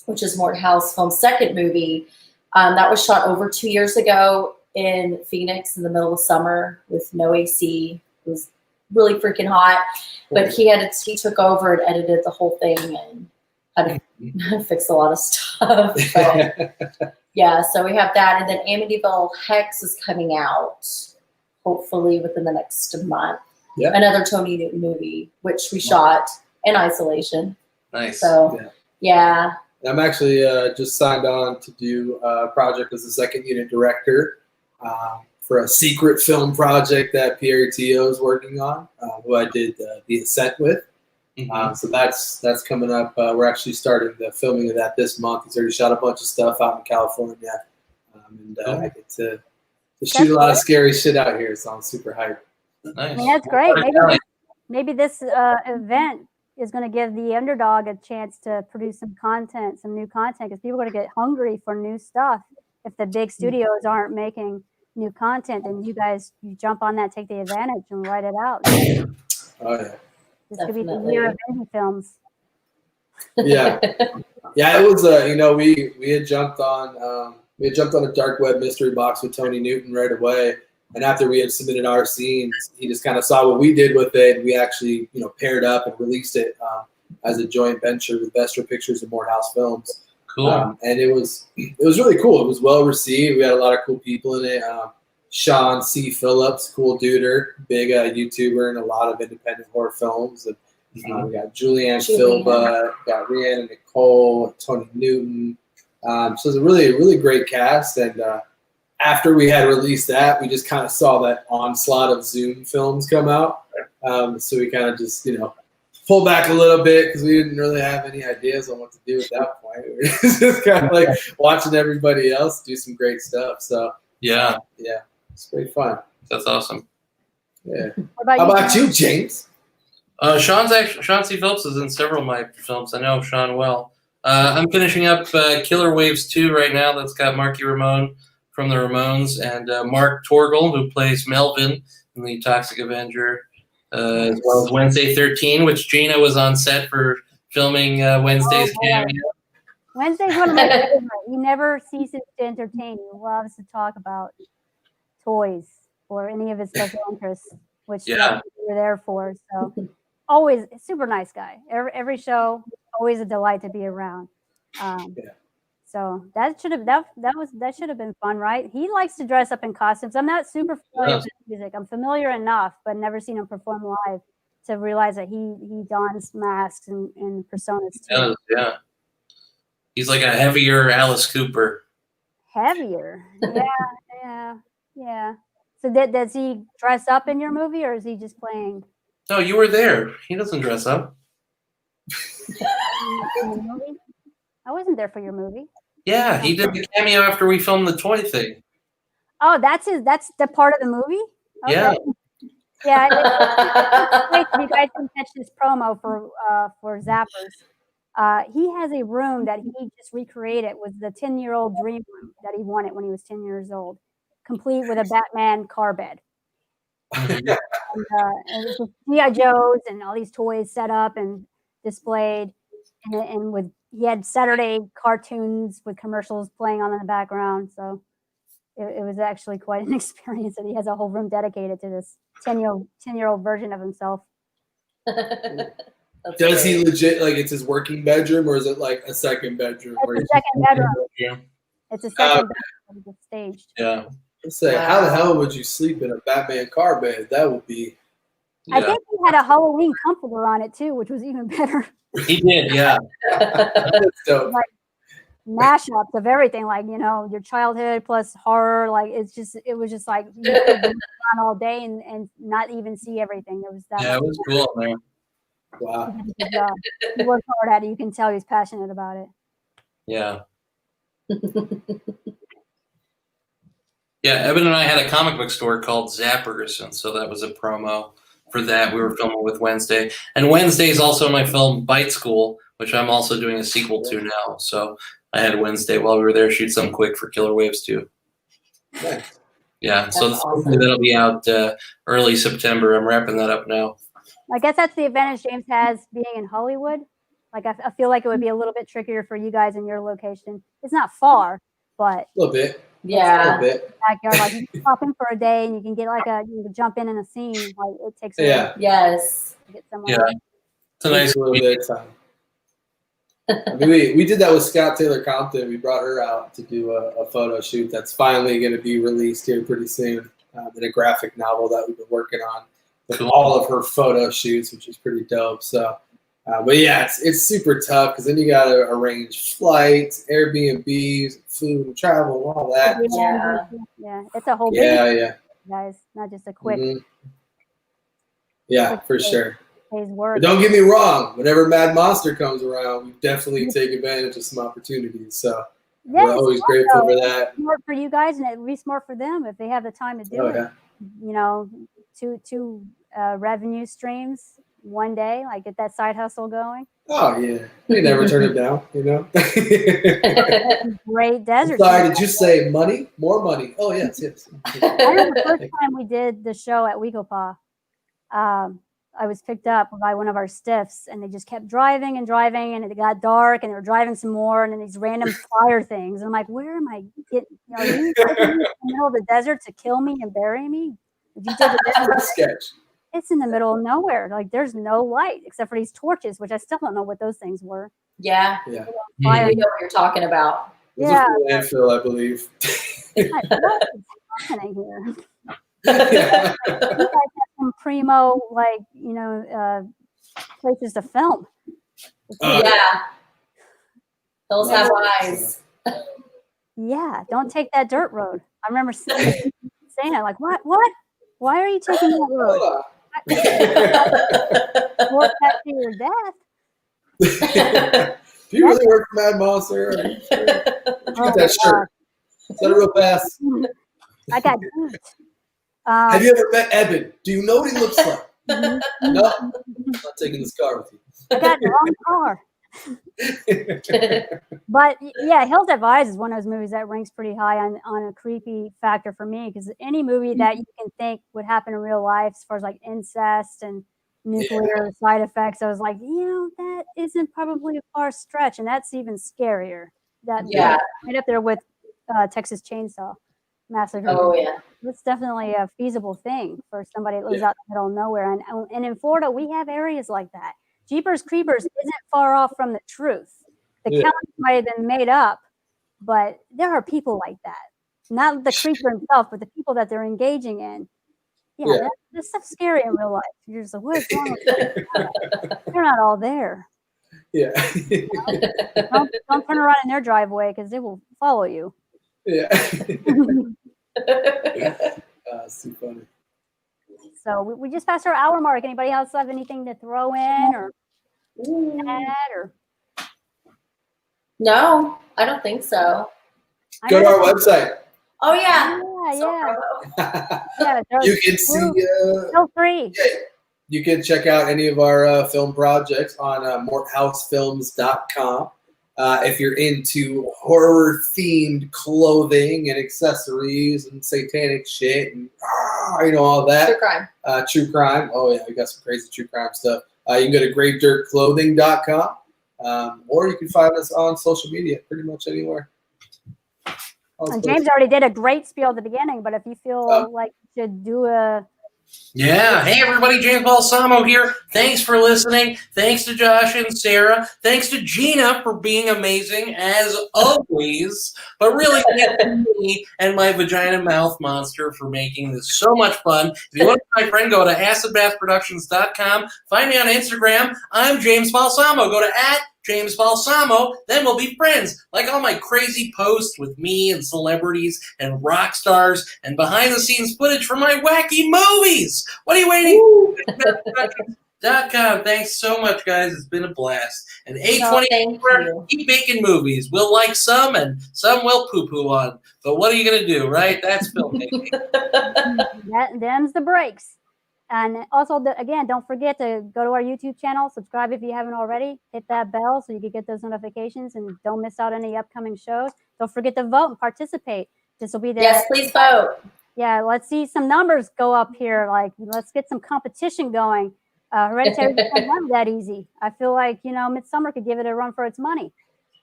which is Mort House Film's second movie. That was shot over 2 years ago in Phoenix in the middle of summer with no AC. It was really freaking hot. But he took over and edited the whole thing and had to fix a lot of stuff. So, yeah, so we have that. And then Amityville Hex is coming out hopefully within the next month. Yeah. Another Tony Newton movie, which we shot in isolation. Nice. So, yeah. I'm actually just signed on to do a project as a second unit director for a secret film project that Pierre Tio is working on, who I did The Ascent with. So that's coming up. We're actually starting the filming of that this month. He's already shot a bunch of stuff out in California. And I get to shoot a lot of scary shit out here, so I'm super hyped. Nice. I mean, that's great. Maybe this event is going to give the underdog a chance to produce some content, some new content, because people are going to get hungry for new stuff. If the big studios aren't making new content, then you jump on that, take the advantage, and write it out. Oh yeah. This could be the year of indie films. Yeah, yeah. It was we had jumped on a Dark Web Mystery Box with Tony Newton right away. And after we had submitted our scenes, he just kind of saw what we did with it. And we actually, paired up and released it as a joint venture with Vestra Pictures and Morehouse Films. Cool. And it was really cool. It was well received. We had a lot of cool people in it. Sean C. Phillips, cool duder, big YouTuber, and a lot of independent horror films. And we got Julianne Philba, got Rhiannon Nicole, Tony Newton. So it was a really, really great cast. And after we had released that, we just kind of saw that onslaught of Zoom films come out. So we kind of just, pulled back a little bit because we didn't really have any ideas on what to do at that point. We were just kind of like watching everybody else do some great stuff. So yeah, it's great fun. That's awesome. Yeah. How about you, James? Sean C. Phillips is in several of my films. I know Sean well. I'm finishing up Killer Waves 2 right now. That's got Marky Ramone from the Ramones and Mark Torgel, who plays Melvin in the Toxic Avenger, as well as Wednesday 13, which Gina was on set for filming Wednesday's cameo. Wednesday's one of my favorite. He never ceases to entertain. He loves to talk about toys or any of his special interests, which we're there for. So always a super nice guy. Every show, always a delight to be around. So that should have been fun, right? He likes to dress up in costumes. I'm not super familiar with his music. I'm familiar enough, but never seen him perform live to realize that he dons masks and personas too. Yeah. He's like a heavier Alice Cooper. Heavier. Yeah. So does he dress up in your movie, or is he just playing? No, you were there. He doesn't dress up. In the movie? I wasn't there for your movie. Yeah, he did the cameo after we filmed the toy thing. Oh, that's the part of the movie? Okay. Yeah. Yeah. If you guys can catch this promo for Zappers. He has a room that he just recreated, was the 10-year-old dream room that he wanted when he was 10 years old, complete with a Batman car bed. And it's just G.I. Joes and all these toys set up and displayed, and with he had Saturday cartoons with commercials playing on in the background. So it was actually quite an experience that he has a whole room dedicated to this 10-year-old version of himself. Does he legit, like, it's his working bedroom, or is it like a second bedroom? It's a second bedroom. Yeah. It's a second bedroom. It's staged. Yeah. Let's say, how the hell would you sleep in a Batman car bed? That would be. Yeah. I think he had a Halloween comforter on it too, which was even better. He did, yeah. That's dope. Like mashups of everything, like, you know, your childhood plus horror. Like it was just like you could be on all day and not even see everything. It was that. Yeah, it was cool, man. Wow. He worked hard at it. You can tell he's passionate about it. Yeah. Yeah, Evan and I had a comic book store called Zappers, and so that was a promo for that. We were filming with Wednesday. And Wednesday is also my film Bite School, which I'm also doing a sequel to now. So I had Wednesday while we were there shoot something quick for Killer Waves 2. Nice. Yeah, so that'll be out early September. I'm wrapping that up now. I guess that's the advantage James has being in Hollywood. Like I feel like it would be a little bit trickier for you guys in your location. It's not far, but A little bit. Yeah. A little bit. backyard, like you can pop in for a day and you can get like you can jump in a scene. Like it takes a Yeah. while Yes. to get somewhere. Yeah. It's a nice a little bit of time. I mean, we did that with Scott Taylor Compton. We brought her out to do a photo shoot that's finally going to be released here pretty soon in a graphic novel that we've been working on with Cool. all of her photo shoots, which is pretty dope. So, but yeah, it's super tough because then you got to arrange flights, Airbnbs, food, travel, all that. Yeah, it's a whole Yeah, business, yeah. guys. Not just a quick Mhm. Yeah, for sure. day's work. But don't get me wrong. Whenever Mad Monster comes around, we definitely take advantage of some opportunities. So Yeah, we're it's always smart, grateful though. for It's that. smart for you guys, and it'd be smart for them if they have the time to do Oh, it. yeah. You know, two revenue streams one day, like get that side hustle going. Oh, yeah. We never turn it down, you know? Great desert. Sorry, scene. did you say money? More money. Oh, yes, yes. I remember the first time we did the show at Wikid, I was picked up by one of our stiffs, and they just kept driving and driving, and it got dark, and they were driving some more, and then these random fire things. And I'm like, where am I getting? You know, you taking me in the middle of the desert to kill me and bury me? Would you take the desert? Sketch. It's in the middle of nowhere. Like there's no light except for these torches, which I still don't know what those things were. Yeah. Yeah. Fire. I know what you're talking about. Those Yeah. are from landfill, I believe. Like, what is happening here? Yeah. You guys have some primo, like, you know, places to film. Yeah. Those have eyes. Yeah, don't take that dirt road. I remember saying that, like, what? Why are you taking that road? Hold on. Work that to your death. Do you really work for Mad Monster? Are you sure? Get Oh, that shirt. Is that a real pass? I got duped. Have you ever met Eben? Do you know what he looks like? No, I'm not taking this car with I got the wrong car. you. But yeah, Hills Have Eyes is one of those movies that ranks pretty high on a creepy factor for me, because any movie that you can think would happen in real life, as far as like incest and nuclear side effects, I was like, you know, that isn't probably a far stretch, and that's even scarier. That Yeah. right up there with Texas Chainsaw Massacre. Oh yeah. It's definitely a feasible thing for somebody that lives out in the middle of nowhere, and in Florida we have areas like that. Jeepers Creepers isn't far off from the truth. The county might have been made up, but there are people like that. Not the creeper himself, but the people that they're engaging in. Yeah. That stuff's scary in real life. You're just like, what's wrong with them? They're not all there. Yeah. Don't turn around in their driveway, because they will follow you. Yeah. It's too funny. So we just passed our hour mark. Anybody else have anything to throw in or add? Or No, I don't think so. Go to our website. Oh yeah. Yeah. You can see. Feel free. You can check out any of our film projects on morthousefilms.com. If you're into horror-themed clothing and accessories and satanic shit and all that. True crime. True crime. Oh, yeah, we got some crazy true crime stuff. You can go to gravedirtclothing.com, or you can find us on social media, pretty much anywhere. And James already did a great spiel at the beginning, but if you feel like you should do a... Yeah. Hey, everybody. James Balsamo here. Thanks for listening. Thanks to Josh and Sarah. Thanks to Gina for being amazing, as always. But really, thanks to me and my vagina mouth monster for making this so much fun. If you want to be my friend, go to acidbathproductions.com. Find me on Instagram. I'm James Balsamo. Go to @James Balsamo, then we'll be friends. Like all my crazy posts with me and celebrities and rock stars and behind the scenes footage from my wacky movies. What are you waiting for? Thanks so much, guys. It's been a blast. And A24, keep making movies. We'll like some and some we'll poo-poo on. But what are you going to do, right? That's filmmaking. Them's the breaks. And also, again, don't forget to go to our YouTube channel, subscribe if you haven't already, hit that bell so you can get those notifications and don't miss out on any upcoming shows. Don't forget to vote and participate. This will be the... Yes, please vote. Yeah, let's see some numbers go up here. Like, let's get some competition going. Hereditary isn't that easy. I feel like, Midsummer could give it a run for its money.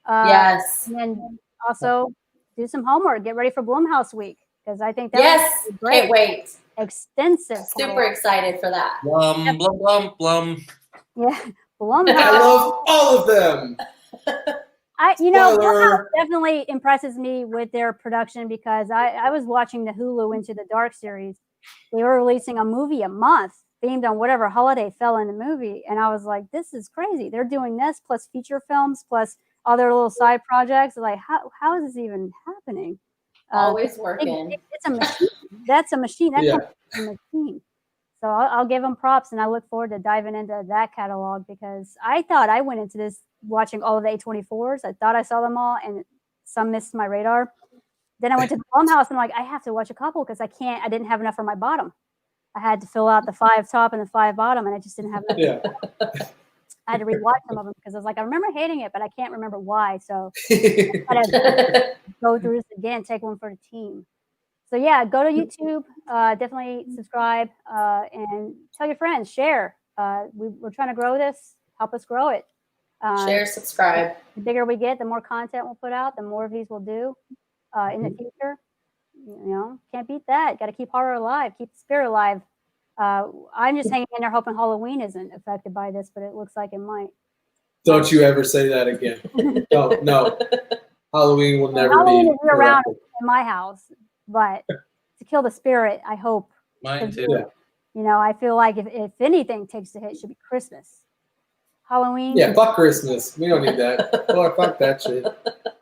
Yes. And then also do some homework. Get ready for Blumhouse Week, because I think that's great. Can't wait. Extensive. Super excited for that. Blum, blum, blum, blum. Yeah, Blumhouse. I love all of them. Blumhouse definitely impresses me with their production, because I was watching the Hulu Into the Dark series. They were releasing a movie a month themed on whatever holiday fell in the movie. And I was like, this is crazy. They're doing this plus feature films plus other little side projects. Like, how is this even happening? Always working. It's a machine. That's a machine. That's Yeah. a machine. So I'll give them props, and I look forward to diving into that catalog, because I thought I went into this watching all of the A24s. I thought I saw them all, and some missed my radar. Then I went to the Blumhouse, and I'm like, I have to watch a couple because I didn't have enough for my bottom. I had to fill out the 5 top and the 5 bottom, and I just didn't have enough. Yeah. I had to rewatch some of them because I was like, I remember hating it, but I can't remember why. So I gotta go through this again, take one for the team. So yeah, go to YouTube, definitely subscribe, and tell your friends, share. We're trying to grow this. Help us grow it. Share, subscribe. The bigger we get, the more content we'll put out, the more of these we'll do in the future. Can't beat that. Got to keep horror alive, keep the spirit alive. I'm just hanging in there hoping Halloween isn't affected by this, but it looks like it might. Don't you ever say that again. No. Halloween will never Halloween be is around in my house, but to kill the spirit, I hope. Mine too. Yeah. I feel like if anything takes a hit, it should be Christmas. Halloween. Yeah, fuck Christmas. We don't need that. Fuck that shit.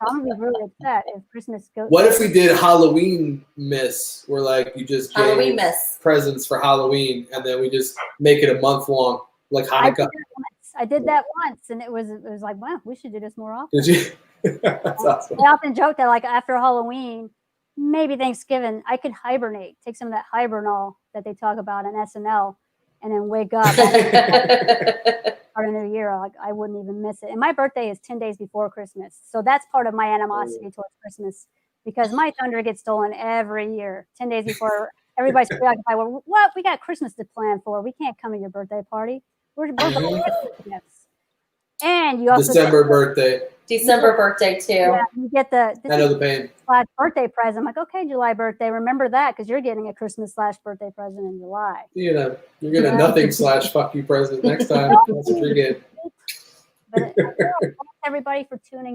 I'm gonna be really upset if Christmas goes. What if we did Halloween Miss, where like you just Halloween gave Miss. presents for Halloween, and then we just make it a month long, like Hanukkah? I did that once, and it was like, wow, we should do this more often. Did you? That's awesome. I often joke that like after Halloween, maybe Thanksgiving, I could hibernate, take some of that hibernol that they talk about on SNL, and then wake up. Part of the new year, like I wouldn't even miss it. And my birthday is 10 days before Christmas, so that's part of my animosity towards Christmas, because my thunder gets stolen every year. 10 days before, everybody's preoccupied. Well, what we got Christmas to plan for? We can't come to your birthday party. We're gifts. And you also December birthday. December birthday too. Yeah, you get I know the pain. Birthday present. I'm like, okay, July birthday. Remember that, because you're getting a Christmas/birthday present in July. You're gonna nothing /fuck you present next time. That's what you're getting. But thanks everybody for tuning in.